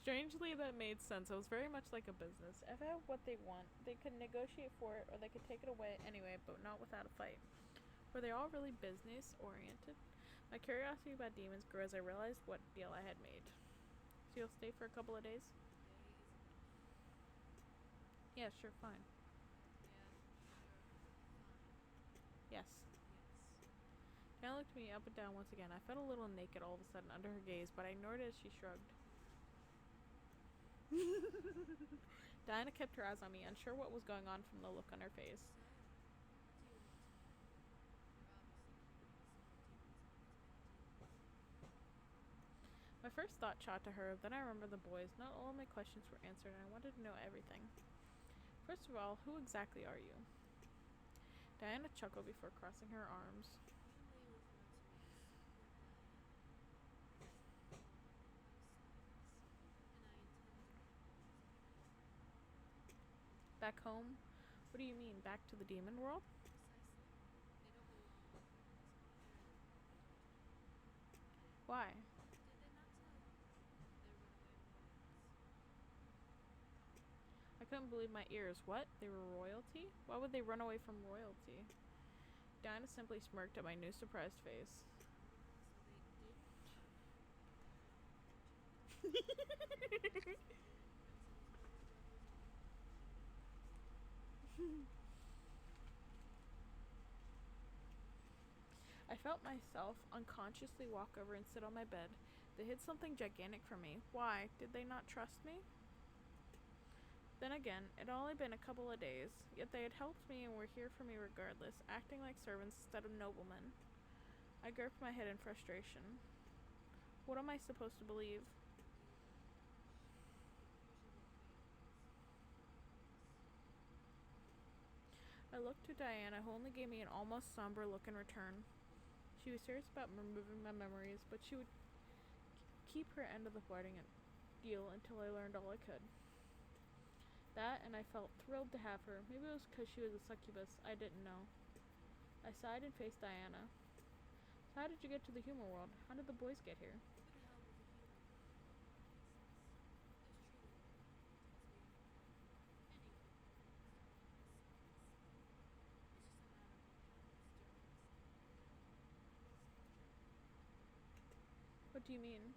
Strangely, that made sense. It was very much like a business. If they have what they want, they could negotiate for it or they could take it away anyway, but not without a fight. Were they all really business oriented? My curiosity about demons grew as I realized what deal I had made. So you'll stay for a couple of days? Yeah, sure, fine. Yes. Diana looked me up and down once again. I felt a little naked all of a sudden under her gaze, but I ignored it as she shrugged. Diana kept her eyes on me, unsure what was going on from the look on her face. My first thought shot to her, then I remembered the boys. Not all of my questions were answered, and I wanted to know everything. First of all, who exactly are you? Diana chuckled before crossing her arms. Back home? What do you mean, back to the demon world? Why? I couldn't believe my ears. What? They were royalty? Why would they run away from royalty? Diana simply smirked at my new surprised face. I felt myself unconsciously walk over and sit on my bed. They hid something gigantic from me. Why? Did they not trust me? Then again, it had only been a couple of days, yet they had helped me and were here for me regardless, acting like servants instead of noblemen. I gripped my head in frustration. What am I supposed to believe? I looked to Diana, who only gave me an almost somber look in return. She was serious about removing my memories, but she would keep her end of the wedding deal until I learned all I could. That, and I felt thrilled to have her. Maybe it was because she was a succubus. I didn't know. I sighed and faced Diana. So how did you get to the human world? How did the boys get here? What do you mean?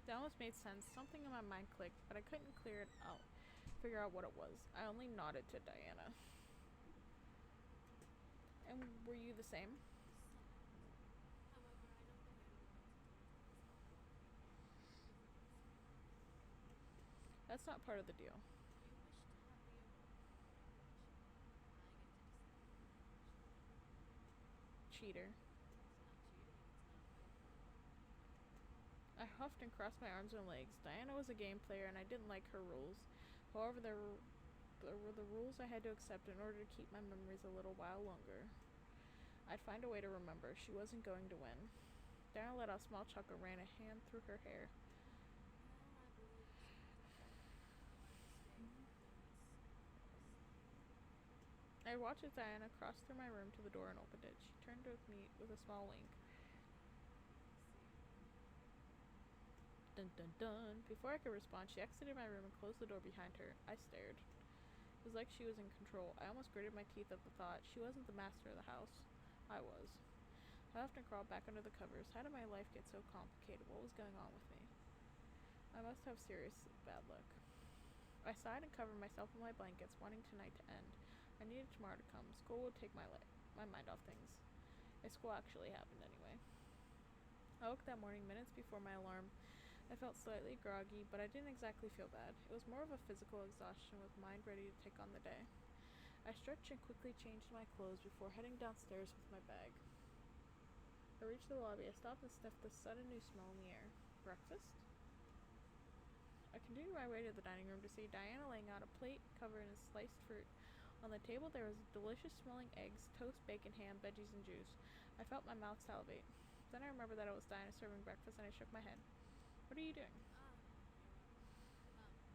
That almost made sense. Something in my mind clicked, but I couldn't figure out what it was. I only nodded to Diana. And were you the same? That's not part of the deal. Cheater. I huffed and crossed my arms and legs. Diana was a game player and I didn't like her rules. However, there were the rules I had to accept in order to keep my memories a little while longer. I'd find a way to remember. She wasn't going to win. Diana let out a small chuckle and ran a hand through her hair. I watched as Diana crossed through my room to the door and opened it. She turned to me with a small wink. Dun dun dun. Before I could respond, she exited my room and closed the door behind her. I stared. It was like she was in control. I almost gritted my teeth at the thought. She wasn't the master of the house. I was. I often crawled back under the covers. How did my life get so complicated? What was going on with me? I must have serious bad luck. I sighed and covered myself in my blankets, wanting tonight to end. I needed tomorrow to come. School would take my mind off things. If school actually happened anyway. I woke that morning minutes before my alarm. I felt slightly groggy, but I didn't exactly feel bad. It was more of a physical exhaustion with mind ready to take on the day. I stretched and quickly changed my clothes before heading downstairs with my bag. I reached the lobby. I stopped and sniffed the sudden new smell in the air. Breakfast? I continued my way to the dining room to see Diana laying out a plate covered in sliced fruit. On the table there was delicious smelling eggs, toast, bacon, ham, veggies, and juice. I felt my mouth salivate. Then I remembered that it was Diana serving breakfast and I shook my head. What are you doing? Breakfast.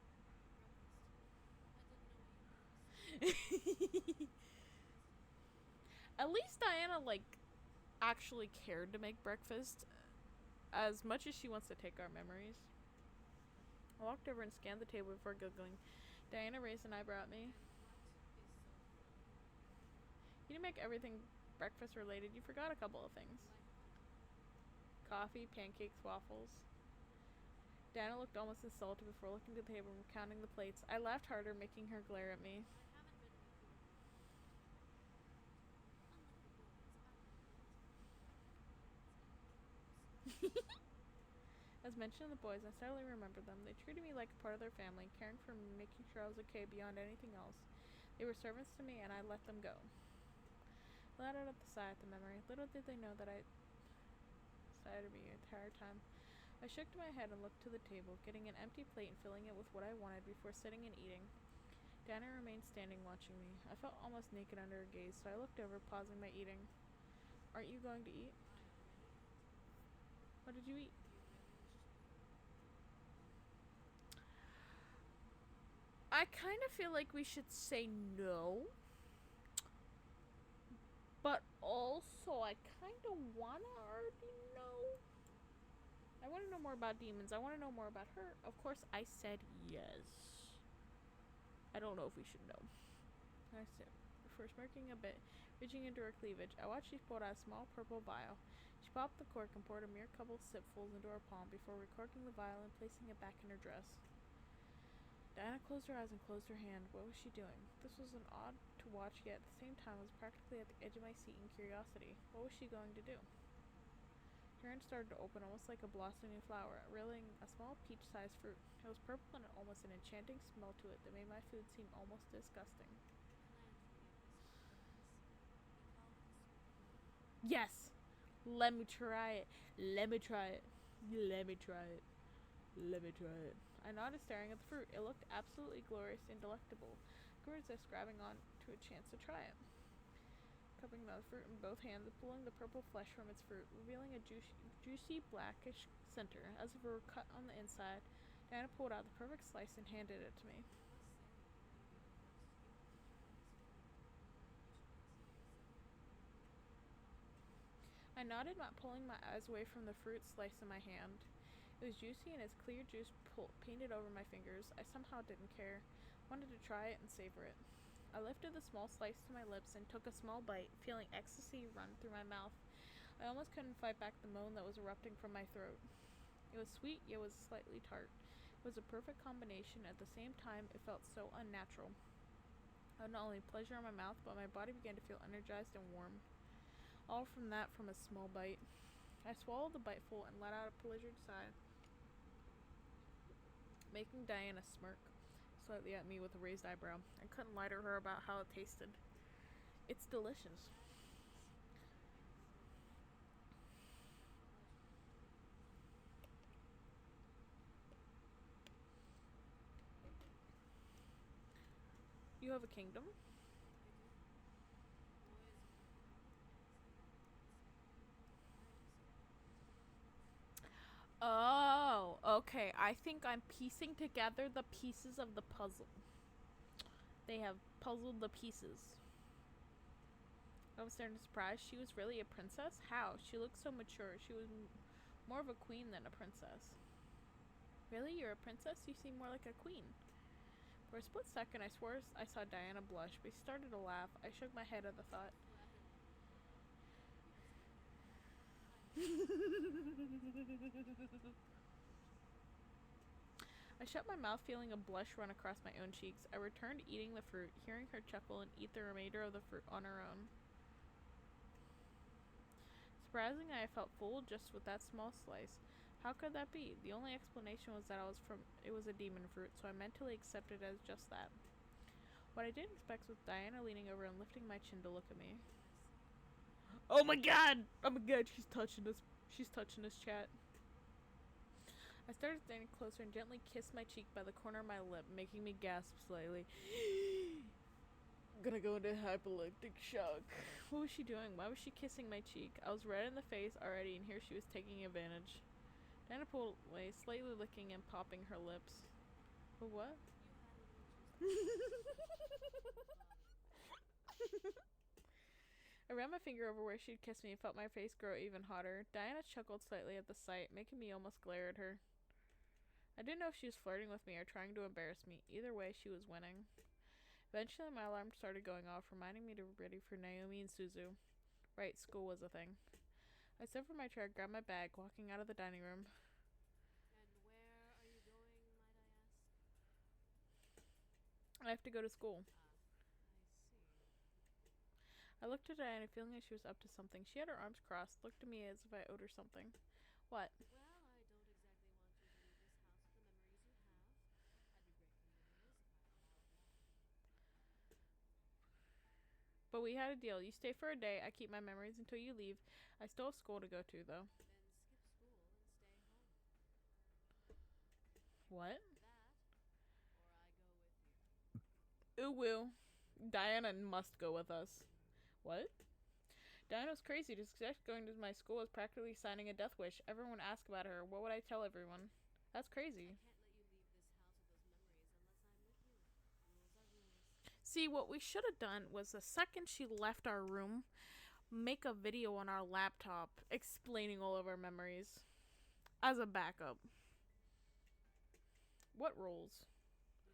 I didn't know what you meant. At least Diana, actually cared to make breakfast as much as she wants to take our memories. I walked over and scanned the table before giggling. Diana raised an eyebrow at me. And what is so funny? You didn't make everything breakfast related. You forgot a couple of things. Like what? Coffee, pancakes, waffles. Diana looked almost insulted before looking at the table and counting the plates. I laughed harder, making her glare at me. I haven't been with you in a while. Unlike the boys, I like it. As mentioned in the boys, I suddenly remembered them. They treated me like a part of their family, caring for me, making sure I was okay beyond anything else. They were servants to me, and I let them go. I let out a sigh at the memory. Little did they know that I sighed to me the entire time. I shook my head and looked to the table, getting an empty plate and filling it with what I wanted before sitting and eating. Diana remained standing, watching me. I felt almost naked under her gaze, so I looked over, pausing my eating. Aren't you going to eat? I already ate. What did you eat? Do you really wish to know? I kind of feel like we should say no. But also, I kind of want to already know. I want to know more about demons. I want to know more about her. Of course, I said yes. I don't know if we should know. I said, before smirking a bit, reaching into her cleavage, I watched she pulled out a small purple vial. She popped the cork and poured a mere couple sipfuls into her palm before recorking the vial and placing it back in her dress. Diana closed her eyes and closed her hand. What was she doing? This was an odd to watch, yet at the same time was practically at the edge of my seat in curiosity. What was she going to do? Her hand started to open almost like a blossoming flower, revealing a small peach-sized fruit. It was purple and had almost an enchanting smell to it that made my food seem almost disgusting. Plant we call this. Yes! Let me try it. Let me try it. Let me try it. Let me try it. I nodded, staring at the fruit. It looked absolutely glorious and delectable. Resist grabbing on to a chance to try it. Cupping the fruit in both hands and pulling the purple flesh from its fruit, revealing a juicy blackish center, as if it were cut on the inside. Diana pulled out the perfect slice and handed it to me. I must say, you're the first human to I nodded, not pulling my eyes away from the fruit slice in my hand. It was juicy and its clear juice painted over my fingers. I somehow didn't care. Wanted to try it and savor it. I lifted the small slice to my lips and took a small bite, feeling ecstasy run through my mouth. I almost couldn't fight back the moan that was erupting from my throat. It was sweet, yet was slightly tart. It was a perfect combination. At the same time, it felt so unnatural. I had not only pleasure in my mouth, but my body began to feel energized and warm. All from a small bite. I swallowed the biteful and let out a pleasured sigh, making Diana smirk slightly at me with a raised eyebrow. I couldn't lie to her about how it tasted. It's delicious. You have a kingdom? Oh, okay. I think I'm piecing together the pieces of the puzzle. They have puzzled the pieces. I was starting to surprise. She was really a princess? How? She looked so mature. She was more of a queen than a princess. Really? You're a princess? You seem more like a queen. For a split second, I swore I saw Diana blush, but she started to laugh. I shook my head at the thought. I shut my mouth, feeling a blush run across my own cheeks. I returned eating the fruit, hearing her chuckle and eat the remainder of the fruit on her own. Surprisingly, I felt full just with that small slice. How could that be? The only explanation was that it was a demon fruit, so I mentally accepted it as just that. What I didn't expect was Diana leaning over and lifting my chin to look at me. Oh my god! Oh my god, she's touching us. She's touching us, chat. I started standing closer and gently kissed my cheek by the corner of my lip, making me gasp slightly. Gonna go into hypoleptic shock. What was she doing? Why was she kissing my cheek? I was red in the face already, and here she was taking advantage. Diana pulled away, slightly licking and popping her lips. But what? You had illusions. I ran my finger over where she'd kissed me and felt my face grow even hotter. Diana chuckled slightly at the sight, making me almost glare at her. I didn't know if she was flirting with me or trying to embarrass me. Either way, she was winning. Eventually, my alarm started going off, reminding me to be ready for Naomi and Suzu. Right, school was a thing. I sat from my chair, grabbed my bag, walking out of the dining room. And where are you going, might I ask? I have to go to school. I see. I looked at Diana, feeling like she was up to something. She had her arms crossed, looked at me as if I owed her something. What? Well, I don't exactly want you to leave this house with the memories you have. I'd be breaking the rules if I allowed that. But we had a deal. You stay for a day, I keep my memories until you leave. I still have school to go to, though. Then skip school and stay home. What? That, or I go with you. Ooh woo. Diana must go with us. What? Diana's crazy. To suggest going to my school is practically signing a death wish. Everyone asks about her. What would I tell everyone? That's crazy. I can't let you leave this house with those memories unless I'm with you. Rules are rules. See, what we should have done was the second she left our room, make a video on our laptop explaining all of our memories as a backup. What rules?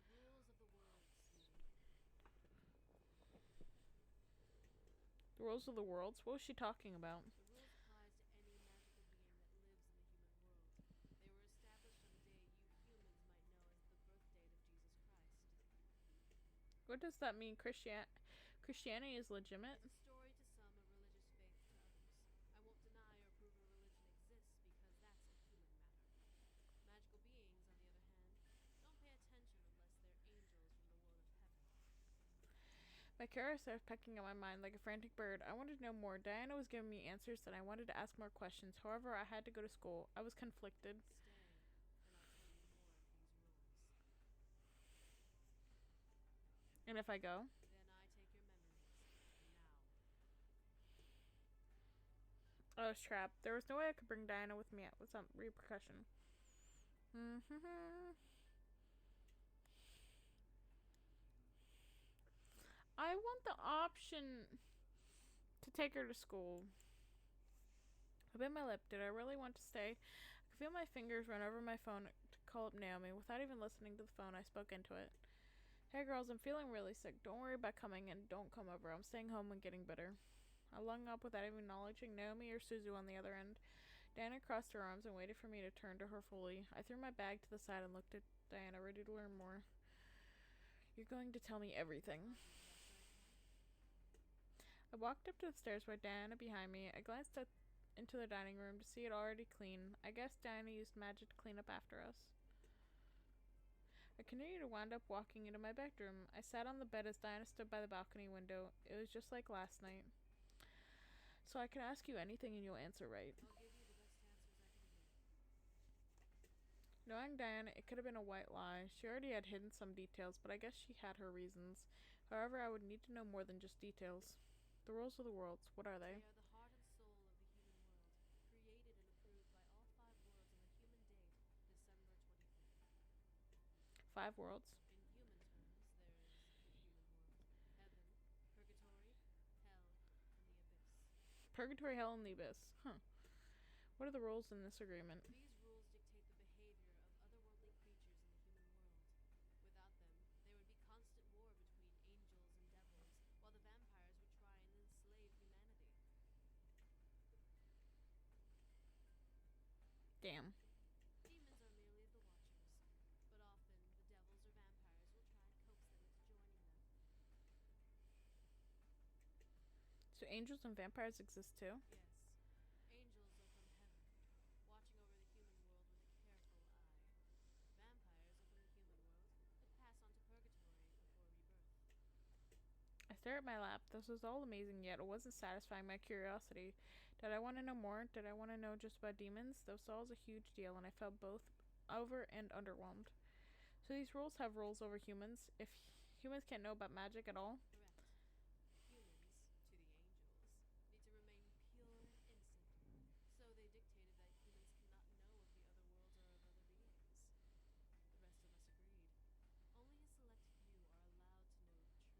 The rules of the world, sweetie. The rules of the worlds? What was she talking about? The rules applies to any magical being that lives in the human world. They were established on a day you humans might know as the birth date of Jesus Christ. What does that mean? Christianity is legitimate? It's a story to some, a religious faith to others. I won't deny or prove a religion exists because that's a human matter. Magical beings, on the other hand, don't pay attention unless they're angels from the world of heaven. My curiosity started pecking at my mind like a frantic bird. I wanted to know more. Diana was giving me answers and I wanted to ask more questions. However, I had to go to school. I was conflicted. Stay, and I'll tell you more of these rules. And if I go? Then I take your memories. Now. I was trapped. There was no way I could bring Diana with me with some repercussion. I want the option to take her to school. I bit my lip. Did I really want to stay? I could feel my fingers run over my phone to call up Naomi. Without even listening to the phone, I spoke into it. Hey girls, I'm feeling really sick. Don't worry about coming and don't come over. I'm staying home and getting better. I hung up without even acknowledging Naomi or Suzu on the other end. Diana crossed her arms and waited for me to turn to her fully. I threw my bag to the side and looked at Diana, ready to learn more. You're going to tell me everything. I walked up to the stairs with Diana behind me. I glanced into the dining room to see it already clean. I guess Diana used magic to clean up after us. I continued to wind up walking into my bedroom. I sat on the bed as Diana stood by the balcony window. It was just like last night. So I can ask you anything and you'll answer right. I'll give you the best answers I can give. Knowing Diana, it could have been a white lie. She already had hidden some details, but I guess she had her reasons. However, I would need to know more than just details. The rules of the worlds, what are they? They are the heart and soul of the human world, created and approved by all 5 worlds on the human date, December 25th. 5 worlds? In human terms, there is the human world, heaven, purgatory, hell, and the abyss. Purgatory, hell, and the abyss. Huh. What are the rules in this agreement? These rules dictate the behavior of otherworldly creatures in the human world. Without them, there would be constant war between angels and devils, while the vampires would try and enslave humanity. Damn. Demons are merely the watchers, but often the devils or vampires will try and coax them into joining them. So angels and vampires exist too? Yes, angels are from heaven, watching over the human world stared at my lap. This was all amazing, yet it wasn't satisfying my curiosity. Did I want to know more? Did I want to know just about demons? This all was a huge deal, and I felt both over and underwhelmed. So these rules have rules over humans. If humans can't know about magic at all, Correct. Humans, to the angels, need to remain pure and innocent. So they dictated that humans cannot know of the other worlds or of other beings. The rest of us agreed. Only a select few are allowed to know the truth about us.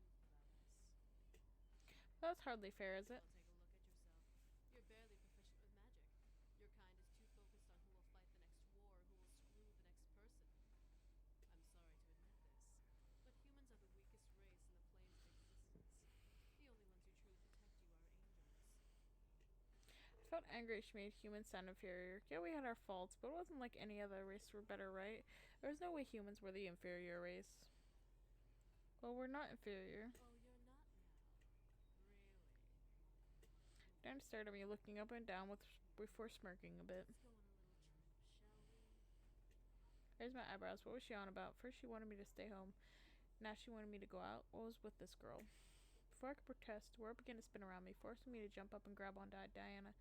that's hardly fair, is it? Well, take a look at yourself. You're barely proficient with magic. Your kind is too focused on who will fight the next war or who will screw the next person. I'm sorry to admit this, but humans are the weakest race in the planes of existence. The only ones who truly protect you are angels. I felt angry she made humans sound inferior. Yeah, we had our faults, but it wasn't like any other race were better, right? There was no way humans were the inferior race. Well, we're not inferior. Oh, you're not now. Really? Dan stared at me, looking up and down before smirking a bit. Let's go on a little trip, shall we? I raised my eyebrows. What was she on about? First she wanted me to stay home. Now she wanted me to go out. What was with this girl? Before I could protest, the world began to spin around me, forcing me to jump up and grab onto Diana.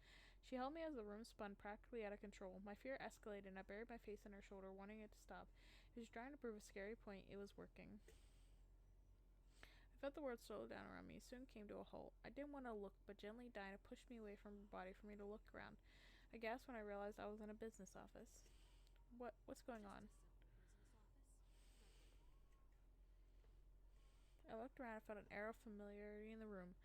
She held me as the room spun practically out of control. My fear escalated, and I buried my face in her shoulder, wanting it to stop. It was trying to prove a scary point. It was working. I felt the world slow down around me. Soon came to a halt. I didn't want to look, but gently Diana pushed me away from her body for me to look around. I gasped when I realized I was in a business office. What's going on? Just a simple business office. Nothing. I looked around and felt an air of familiarity in the room.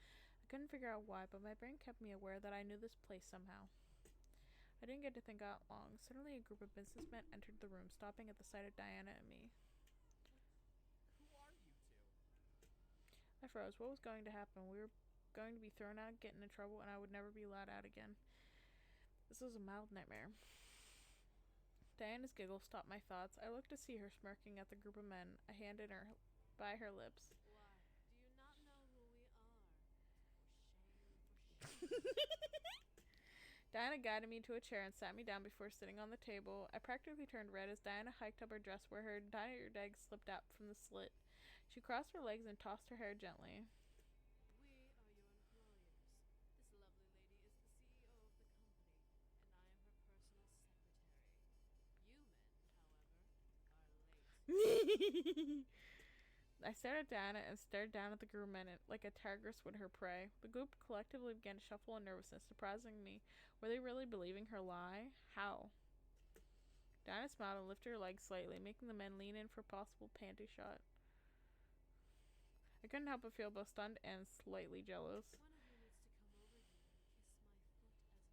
I couldn't figure out why, but my brain kept me aware that I knew this place somehow. I didn't get to think out long. Suddenly a group of businessmen entered the room, stopping at the sight of Diana and me. Who are you two? I froze. What was going to happen? We were going to be thrown out, get into trouble, and I would never be allowed out again. This was a mild nightmare. Diana's giggle stopped my thoughts. I looked to see her smirking at the group of men, a hand in her by her lips. Why? Do you not know who we are? For shame. Diana guided me to a chair and sat me down before sitting on the table. I practically turned red as Diana hiked up her dress where her entire legs slipped out from the slit. She crossed her legs and tossed her hair gently. We are your employers. This lovely lady is the CEO of the company, and I am her personal secretary. You men, however, are late. I stared at Diana and stared down at the group of men like a tigress would her prey. The group collectively began to shuffle in nervousness, surprising me. Were they really believing her lie? How? Diana smiled and lifted her legs slightly, making the men lean in for a possible panty shot. I couldn't help but feel both stunned and slightly jealous. One of you needs to come over here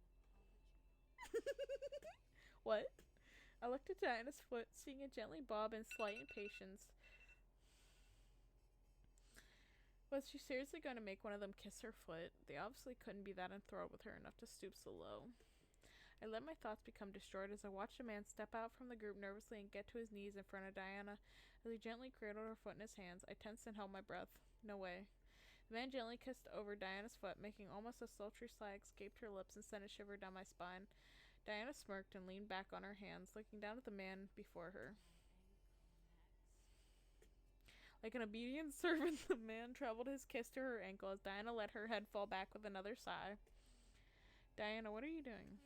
and kiss my foot as an apology. What? I looked at Diana's foot, seeing it gently bob in slight impatience. Was she seriously going to make one of them kiss her foot? They obviously couldn't be that enthralled with her enough to stoop so low. I let my thoughts become destroyed as I watched a man step out from the group nervously and get to his knees in front of Diana. As he gently cradled her foot in his hands, I tensed and held my breath. No way. The man gently kissed over Diana's foot, making almost a sultry sigh escape her lips and sent a shiver down my spine. Diana smirked and leaned back on her hands, looking down at the man before her. Like an obedient servant, the man traveled his kiss to her ankle as Diana let her head fall back with another sigh. Diana, what are you doing?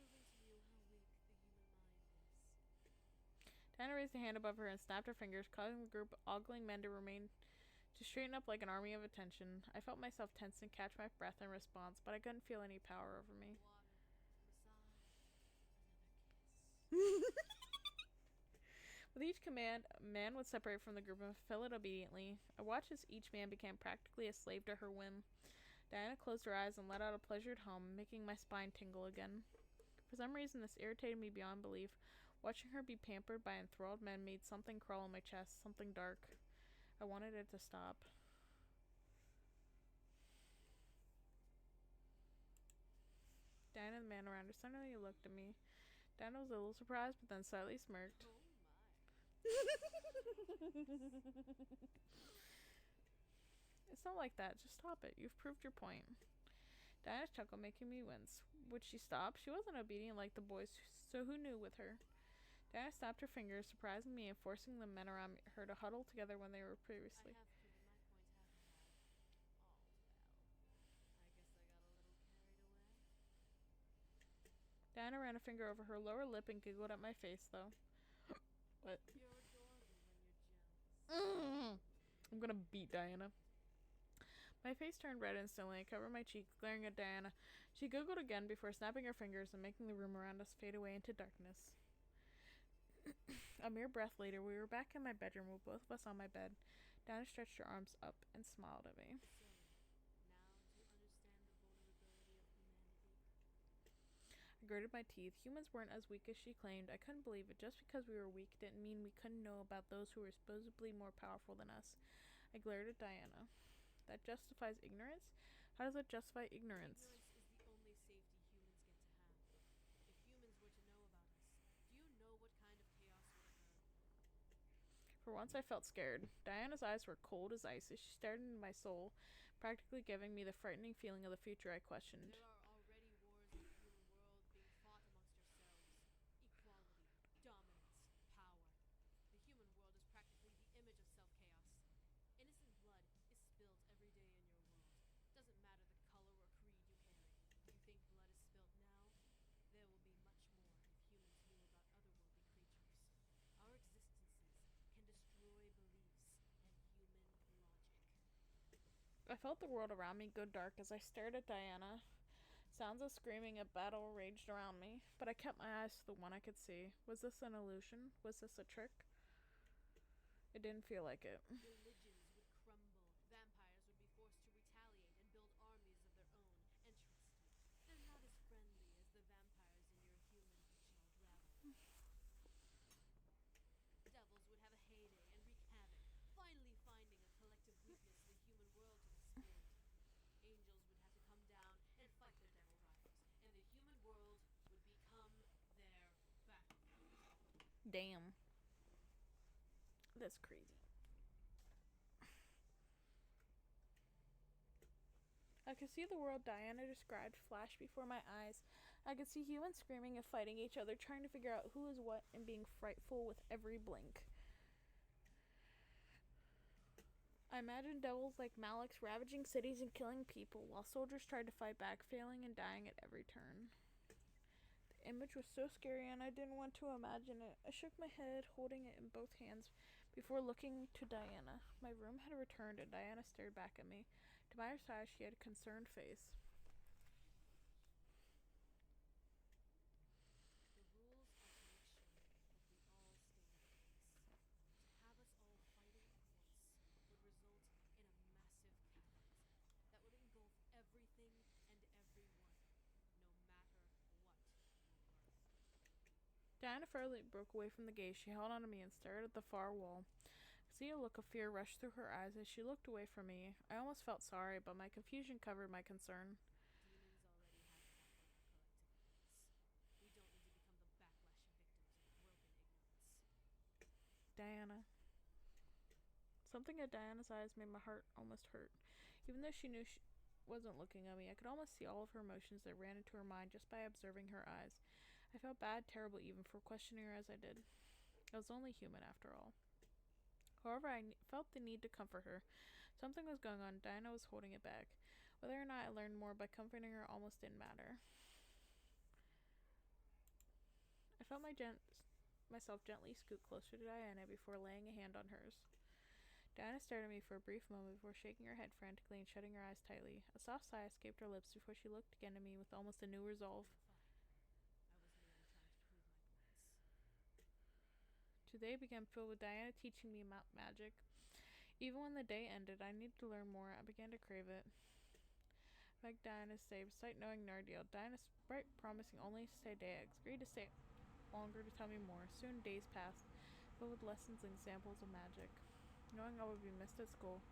Proving to you how weak the human mind is. Diana raised a hand above her and snapped her fingers, causing the group of ogling men to straighten up like an army of attention. I felt myself tense and catch my breath in response, but I couldn't feel any power over me. Water, massage, another kiss. With each command, a man would separate from the group and fulfill it obediently. I watched as each man became practically a slave to her whim. Diana closed her eyes and let out a pleasured hum, making my spine tingle again. For some reason, this irritated me beyond belief. Watching her be pampered by enthralled men made something crawl in my chest, something dark. I wanted it to stop. Diana and the man around her suddenly looked at me. Diana was a little surprised, but then slightly smirked. Oh my. It's not like that. Just stop it. You've proved your point. Diana's chuckle making me wince. Would she stop? She wasn't obedient like the boys, so who knew with her? Diana snapped her fingers, surprising me and forcing the men around her to huddle together when they were previously. I have proven my point, haven't I? All Diana ran a finger over her lower lip and giggled at my face, though. What? You're adorable when you're jealous. I'm gonna beat Diana. My face turned red instantly. I covered my cheeks, glaring at Diana. She giggled again before snapping her fingers and making the room around us fade away into darkness. A mere breath later, we were back in my bedroom with both of us on my bed. Diana stretched her arms up and smiled at me. So, now do you understand the vulnerability of humanity? I gritted my teeth. Humans weren't as weak as she claimed. I couldn't believe it. Just because we were weak didn't mean we couldn't know about those who were supposedly more powerful than us. I glared at Diana. That justifies ignorance? How does that justify ignorance? Ignorance is the only safety humans get to have. If humans were to know about us, do you know what kind of chaos would occur? For once I felt scared. Diana's eyes were cold as ice as she stared into my soul, practically giving me the frightening feeling of the future I questioned. There are already wars in the human world being fought amongst yourselves. Equality, dominance, power. The human world is practically the image of self-chaos. Innocent blood is spilled every day in your world. Doesn't matter the color or creed you carry. You think blood is spilled now? There will be much more if humans knew about otherworldly creatures. Our existences can destroy beliefs and human logic. I felt the world around me go dark as I stared at Diana. Sounds of screaming and battle raged around me, but I kept my eyes to the one I could see. Was this an illusion? Was this a trick? It didn't feel like it. Religions would crumble. Vampires would be forced to retaliate and build armies of their own. And trust me, they're not as friendly as the vampires in your human fictional ravel. Devils would have a heyday and wreak havoc, finally finding a collective weakness the human world can exploit. Angels would have to come down and fight their devil rivals, and the human world would become their battlefield. Damn. That's crazy. I could see the world Diana described flash before my eyes. I could see humans screaming and fighting each other, trying to figure out who is what and being frightful with every blink. I imagined devils like Malix ravaging cities and killing people, while soldiers tried to fight back, failing and dying at every turn. The image was so scary and I didn't want to imagine it. I shook my head, holding it in both hands, before looking to Diana. My room had returned and Diana stared back at me. To my surprise, she had a concerned face. The rules are to make sure that we all stay in place. To have us all fighting at once would result in a massive cataclysm that would engulf everything and everyone, no matter what you were. Diana fairly broke away from the gaze she held onto me and stared at the far wall. I could see a look of fear rush through her eyes as she looked away from me. I almost felt sorry, but my confusion covered my concern. Demons already have a hold on our collective minds. We don't need to become the backlash victims of broken ignorance. Diana. Something at Diana's eyes made my heart almost hurt. Even though she knew she wasn't looking at me, I could almost see all of her emotions that ran into her mind just by observing her eyes. I felt bad, terrible even, for questioning her as I did. I was only human after all. However, I felt the need to comfort her. Something was going on. Diana was holding it back. Whether or not I learned more by comforting her almost didn't matter. I felt myself gently scoot closer to Diana before laying a hand on hers. Diana stared at me for a brief moment before shaking her head frantically and shutting her eyes tightly. A soft sigh escaped her lips before she looked again at me with almost a new resolve. Fine. I was merely trying to prove my points. Today began filled with Diana teaching me about magic. Even when the day ended, I needed to learn more. I began to crave it. I begged Diana to stay, despite knowing Nardiel. Diana, despite promising only to stay a day, agreed to stay longer to tell me more. Soon days passed, filled with lessons and examples of magic. Knowing I would be missed at school,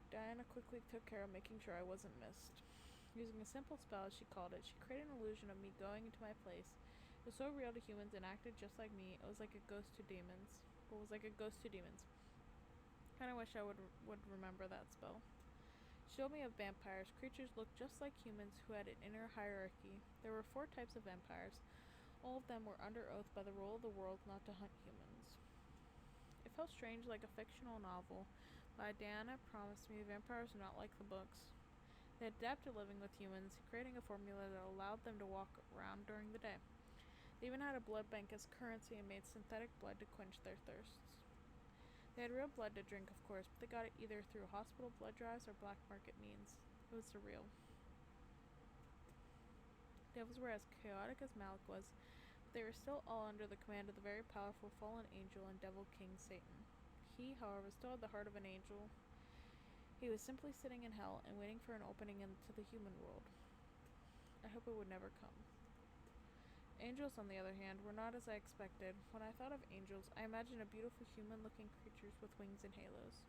Diana quickly took care of making sure I wasn't missed. Using a simple spell, as she called it, she created an illusion of me going into my place. It was so real to humans and acted just like me. It was like a ghost to demons. It was like a ghost to demons. Kinda wish I would remember that spell. She told me of vampires. Creatures looked just like humans who had an inner hierarchy. There were 4 types of vampires. All of them were under oath by the rule of the world not to hunt humans. It felt strange, like a fictional novel, but Diana promised me vampires were not like the books. They adapted living with humans, creating a formula that allowed them to walk around during the day. They even had a blood bank as currency and made synthetic blood to quench their thirsts. They had real blood to drink, of course, but they got it either through hospital blood drives or black market means. It was surreal. Devils were as chaotic as Malik was, but they were still all under the command of the very powerful fallen angel and devil king Satan. He, however, still had the heart of an angel. He was simply sitting in hell and waiting for an opening into the human world. I hope it would never come. Angels, on the other hand, were not as I expected. When I thought of angels, I imagined a beautiful human-looking creatures with wings and halos.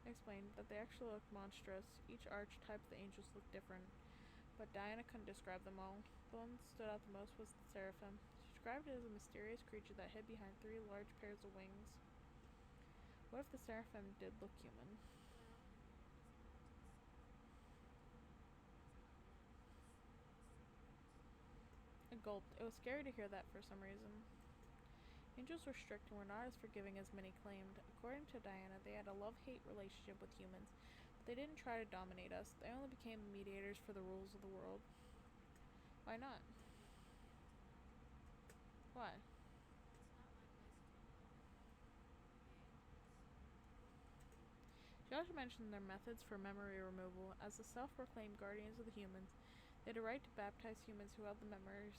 I explained that they actually looked monstrous. Each archetype of the angels looked different, but Diana couldn't describe them all. The one that stood out the most was the seraphim. She described it as a mysterious creature that hid behind 3 large pairs of wings. What if the seraphim did look human? I gulped. It was scary to hear that for some reason. Angels were strict and were not as forgiving as many claimed. According to Diana, they had a love-hate relationship with humans, but they didn't try to dominate us. They only became mediators for the rules of the world. Why not? Why? She also mentioned their methods for memory removal. As the self-proclaimed guardians of the humans, they had a right to baptize humans who held the memories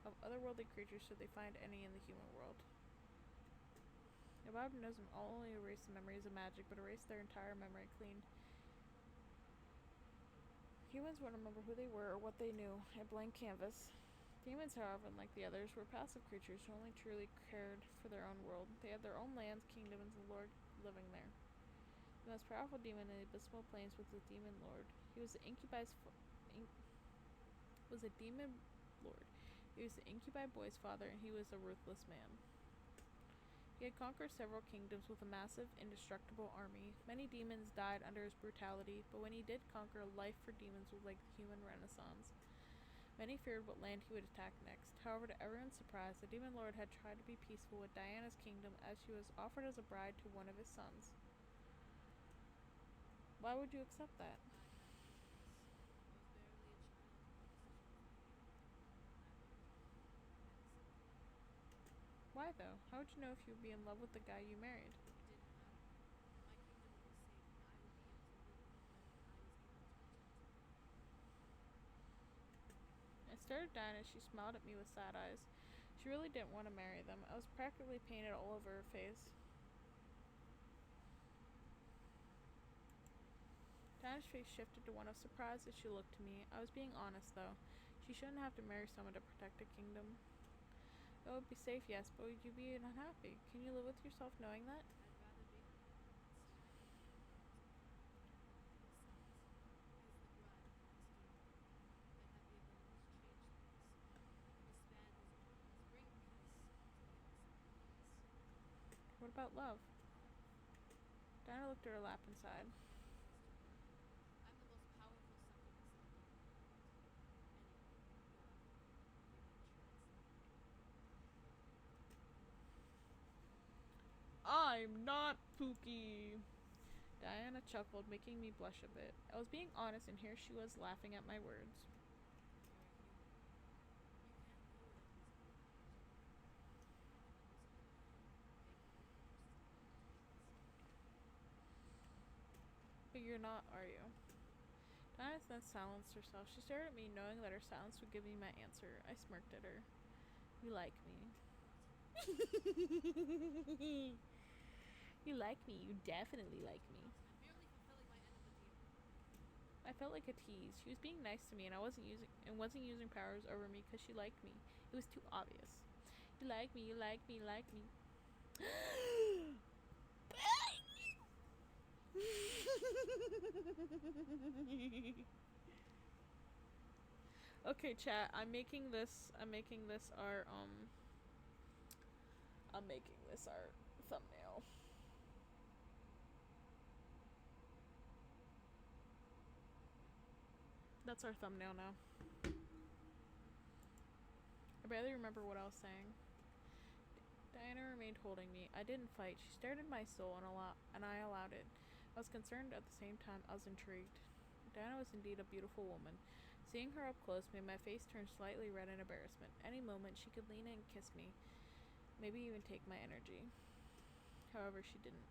of otherworldly creatures should they find any in the human world. The baptism only erased the memories of magic, but erased their entire memory clean. Humans wouldn't remember who they were or what they knew, a blank canvas. Demons, however, unlike the others, were passive creatures who only truly cared for their own world. They had their own lands, kingdoms, and lord living there. The most powerful demon in the abysmal plains was the demon lord. He was the demon lord. He was the incubi boy's father, and he was a ruthless man. He had conquered several kingdoms with a massive, indestructible army. Many demons died under his brutality, but when he did conquer, life for demons was like the human renaissance. Many feared what land he would attack next. However, to everyone's surprise, the demon lord had tried to be peaceful with Diana's kingdom as she was offered as a bride to one of his sons. Why would you accept that? Why, though? How would you know if you would be in love with the guy you married? I stared at Diana as she smiled at me with sad eyes. She really didn't want to marry them. I was practically painted all over her face. Diana's face shifted to one of surprise as she looked to me. I was being honest, though. She shouldn't have to marry someone to protect a kingdom. It would be safe, yes, but would you be unhappy? Can you live with yourself knowing that? What about love? Diana looked at her lap and sighed. I'm not Pookie. Diana chuckled, making me blush a bit. I was being honest, and here she was laughing at my words. But you're not, are you? Diana then silenced herself. She stared at me, knowing that her silence would give me my answer. I smirked at her. You like me. You like me. You definitely like me. I felt like a tease. She was being nice to me, and wasn't using powers over me because she liked me. It was too obvious. You like me. You like me. You like me. Okay, chat. I'm making this our thumbnail. That's our thumbnail now. I barely remember what I was saying. Diana remained holding me. I didn't fight. She stared in my soul and I allowed it. I was concerned at the same time. I was intrigued. Diana was indeed a beautiful woman. Seeing her up close made my face turn slightly red in embarrassment. Any moment she could lean in and kiss me, maybe even take my energy. However, she didn't.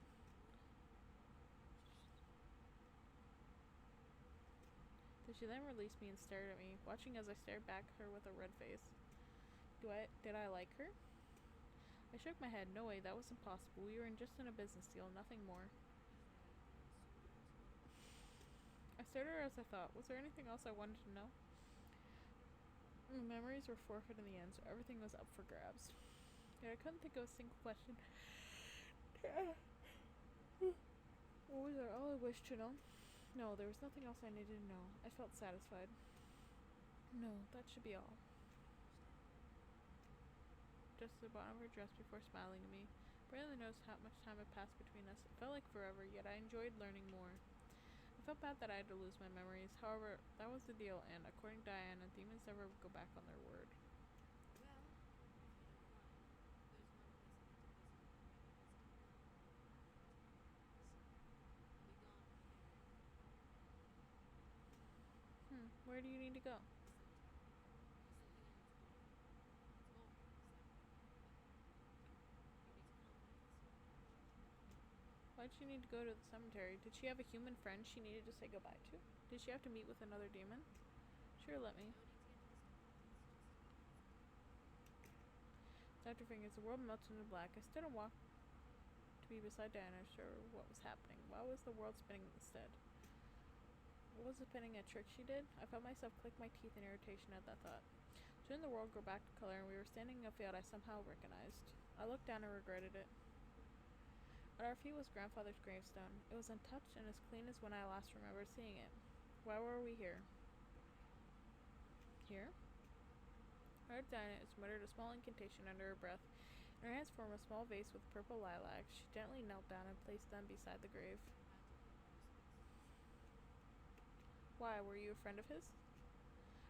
She then released me and stared at me, watching as I stared back at her with a red face. Did I like her? I shook my head. No way, that was impossible. We were just in a business deal, nothing more. I stared at her as I thought. Was there anything else I wanted to know? Memories were forfeit in the end, so everything was up for grabs. Yet I couldn't think of a single question. What was there? All I wished to know? No, there was nothing else I needed to know. I felt satisfied. No, that should be all. Just at the bottom of her dress before smiling at me. Barely noticed how much time had passed between us. It felt like forever, yet I enjoyed learning more. I felt bad that I had to lose my memories. However, that was the deal, and according to Diana, demons never go back on their word. Well, if you don't mind, there's one place I need to visit with the regulars tomorrow. I'll be gone from here. Where do you need to go? The cemetery. There's something I need to do there. It's more, exactly. But you need to come with, so I can show you. Why'd she need to go to the cemetery? Did she have a human friend she needed to say goodbye to? Did she have to meet with another demon? Sure, let me. No need to get into this now. Let's go. Snapped her fingers. The world melted into black. I stood and walked to be beside Diana, sure what was happening. Why was the world spinning instead? What was the spinning a trick she did? I felt myself click my teeth in irritation at that thought. Soon the world grew back to color, and we were standing in a field I somehow recognized. I looked down and regretted it. At our feet was grandfather's gravestone. It was untouched and as clean as when I last remembered seeing it. Why were we here? Here? I heard Diana muttered a small incantation under her breath. In her hands formed a small vase with purple lilacs. She gently knelt down and placed them beside the grave. I had to pay my respects to the deceased. Why? Were you a friend of his?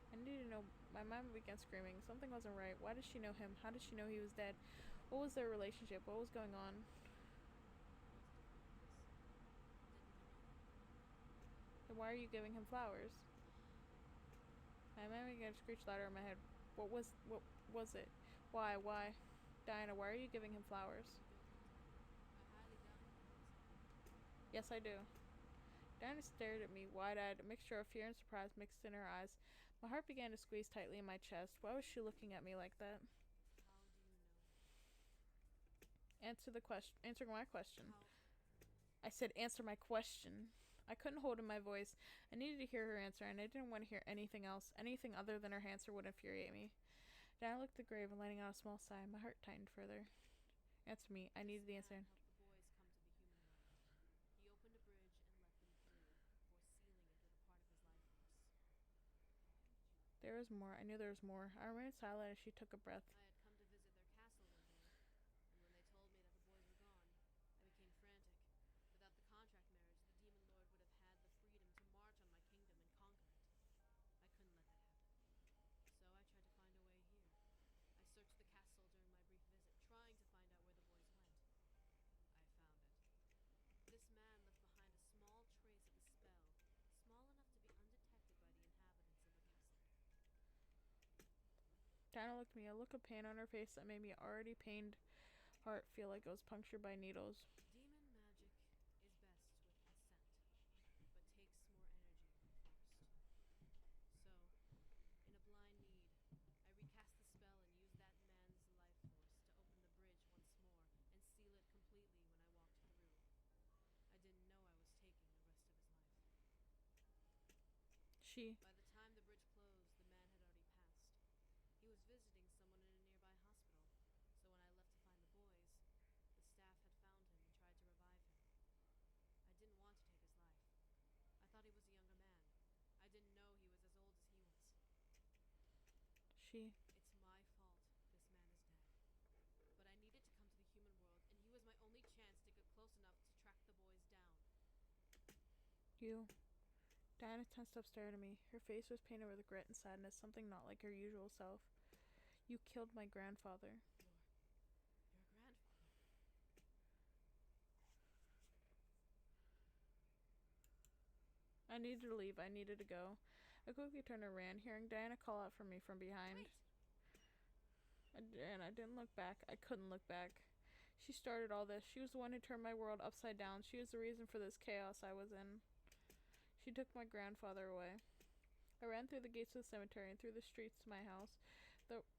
I needed to know. My mind began screaming. Something wasn't right. Why did she know him? How did she know he was dead? What was their relationship? What was going on? I wasn't aware of this. Didn't even know him. Then why are you giving him flowers? My mind began to screech louder in my head. What was it? Why? Diana, why are you giving him flowers? You don't need to know. I highly doubt you know his name. Yes, I do. Diana stared at me, wide-eyed, a mixture of fear and surprise mixed in her eyes. My heart began to squeeze tightly in my chest. Why was she looking at me like that? How do you know? Answer my question. How? I said answer my question. I couldn't hold in my voice. I needed to hear her answer, and I didn't want to hear anything else. Anything other than her answer would infuriate me. Diana looked at the grave and letting out a small sigh. My heart tightened further. Answer me. I needed the answer. This man helped the boys come to the human world. He opened a bridge and let them through, before sealing it with a part of his life force. There was more. I knew there was more. I remained silent as she took a breath. I had come to visit their castle one day, and when they told me that the boys were gone, I became frantic. Without the contract marriage, the demon lord would have had the freedom to march on my kingdom and conquer it. I couldn't let that happen. So I tried to find a way here. I searched the castle during my brief visit, trying to find out where the boys went. I found it. This man left behind a small trace of the spell, small enough to be undetected by the inhabitants of the castle. Diana looked at me, a look of pain on her face that made me already pained heart feel like it was punctured by needles. Demon magic is best with consent, but takes more energy when forced. So, in a blind need, I recast the spell and used that man's life force to open the bridge once more and seal it completely when I walked through. I didn't know I was taking the rest of his life. By the time the bridge closed, the man had already passed. He was visiting someone in a nearby hospital, so when I left to find the boys, the staff had found him and tried to revive him. I didn't want to take his life. I thought he was a younger man. I didn't know he was as old as he was. It's my fault this man is dead. But I needed to come to the human world, and he was my only chance to get close enough to track the boys down. You. Diana tensed up, stared at me. Her face was painted with regret and sadness, something not like her usual self. You killed my grandfather. Your grandfather? I needed to leave. I needed to go. I quickly turned and ran, hearing Diana call out for me from behind. And I didn't look back. I couldn't look back. She started all this. She was the one who turned my world upside down. She was the reason for this chaos I was in. She took my grandfather away. I ran through the gates of the cemetery and through the streets to my house.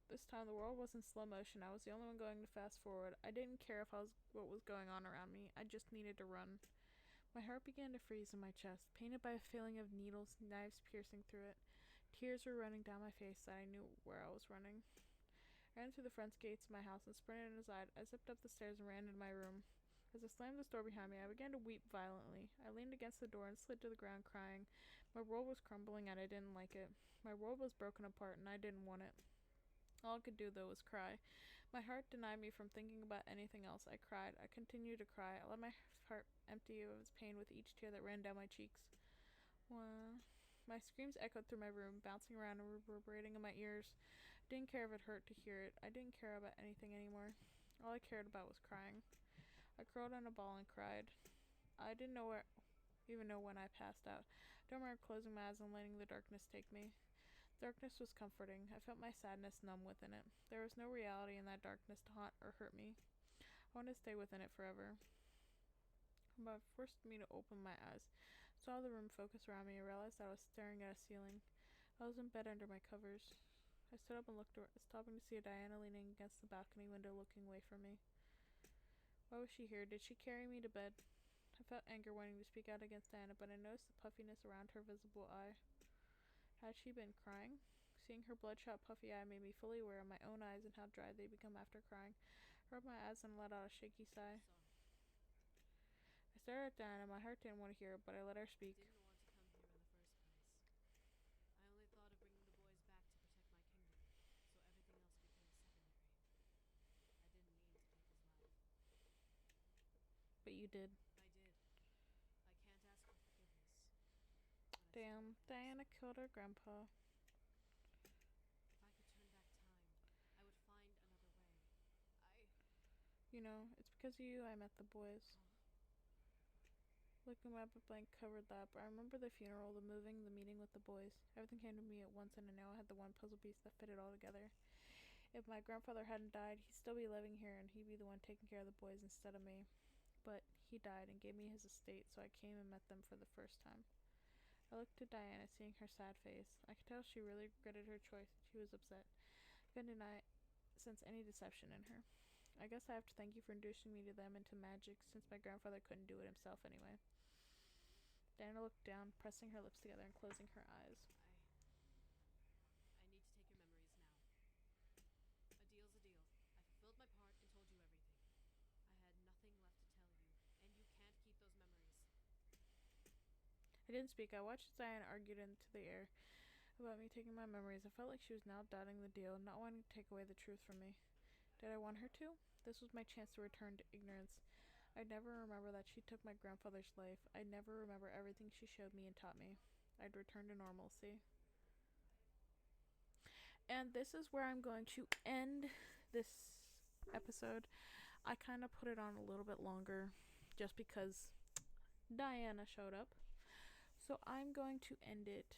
This time the world was in slow motion. I was the only one going to fast forward. I didn't care what was going on around me. I just needed to run. My heart began to freeze in my chest, painted by a feeling of needles, knives piercing through it. Tears were running down my face that I knew where I was running. I ran through the front gates of my house and sprinted inside. I zipped up the stairs and ran into my room. As I slammed the door behind me, I began to weep violently. I leaned against the door and slid to the ground crying. My world was crumbling and I didn't like it. My world was broken apart and I didn't want it. All I could do, though, was cry. My heart denied me from thinking about anything else. I cried. I continued to cry. I let my heart empty of its pain with each tear that ran down my cheeks. Wow. My screams echoed through my room, bouncing around and reverberating in my ears. I didn't care if it hurt to hear it. I didn't care about anything anymore. All I cared about was crying. I curled in a ball and cried. I didn't even know when I passed out. I don't remember closing my eyes and letting the darkness take me. Darkness was comforting. I felt my sadness numb within it. There was no reality in that darkness to haunt or hurt me. I wanted to stay within it forever. But it forced me to open my eyes. I saw the room focus around me and realized that I was staring at a ceiling. I was in bed under my covers. I stood up and looked around, stopping to see Diana leaning against the balcony window looking away from me. Why was she here? Did she carry me to bed? I felt anger wanting to speak out against Diana, but I noticed the puffiness around her visible eye. Had she been crying? Seeing her bloodshot, puffy eye made me fully aware of my own eyes and how dry they become after crying. I rubbed my eyes and let out a shaky sigh. I stared at Diana. My heart didn't want to hear it, but I let her speak. Didn't want to come here in the first place. I only thought of bringing the boys back to protect my kingdom, so everything else became secondary. I didn't mean to take his life. But you did. I did. I can't ask for forgiveness. Damn, Diana killed her grandpa. If I could turn back time, I would find another way. You know, it's because of you I met the boys. Looking at my blank covered lap, I remember the funeral, the moving, the meeting with the boys. Everything came to me at once, and I know I had the one puzzle piece that fit it all together. If my grandfather hadn't died, he'd still be living here, and he'd be the one taking care of the boys instead of me. But he died and gave me his estate, so I came and met them for the first time. I looked at Diana, seeing her sad face. I could tell she really regretted her choice. She was upset. I couldn't sense any deception in her. I guess I have to thank you for introducing me to them and to magic, since my grandfather couldn't do it himself anyway. Diana looked down, pressing her lips together and closing her eyes. I need to take your memories now. A deal's a deal. I fulfilled my part and told you everything. I had nothing left to tell you, and you can't keep those memories. I didn't speak. I watched as Diana argued into the air about me taking my memories. I felt like she was now doubting the deal, not wanting to take away the truth from me. Did I want her to? This was my chance to return to ignorance. I'd never remember that she took my grandfather's life. I'd never remember everything she showed me and taught me. I'd return to normalcy. And this is where I'm going to end this episode. I kind of put it on a little bit longer just because Diana showed up. So I'm going to end it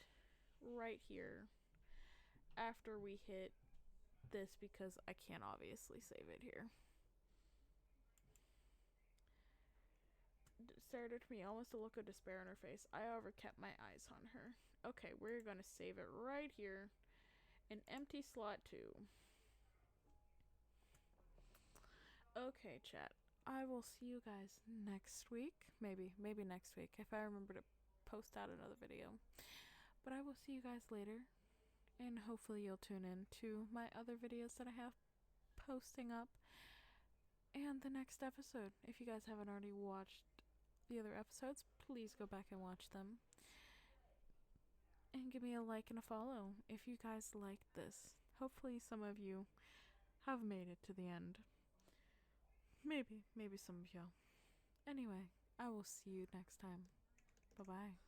right here after we hit this because I can't obviously save it here. Stared at me, almost a look of despair on her face. I, however, kept my eyes on her. Okay, we're gonna save it right here. An empty slot 2. Okay, chat. I will see you guys next week. Maybe next week if I remember to post out another video. But I will see you guys later. And hopefully you'll tune in to my other videos that I have posting up. And the next episode. If you guys haven't already watched the other episodes, please go back and watch them. And give me a like and a follow if you guys liked this. Hopefully some of you have made it to the end. Maybe some of y'all. Anyway, I will see you next time. Bye-bye.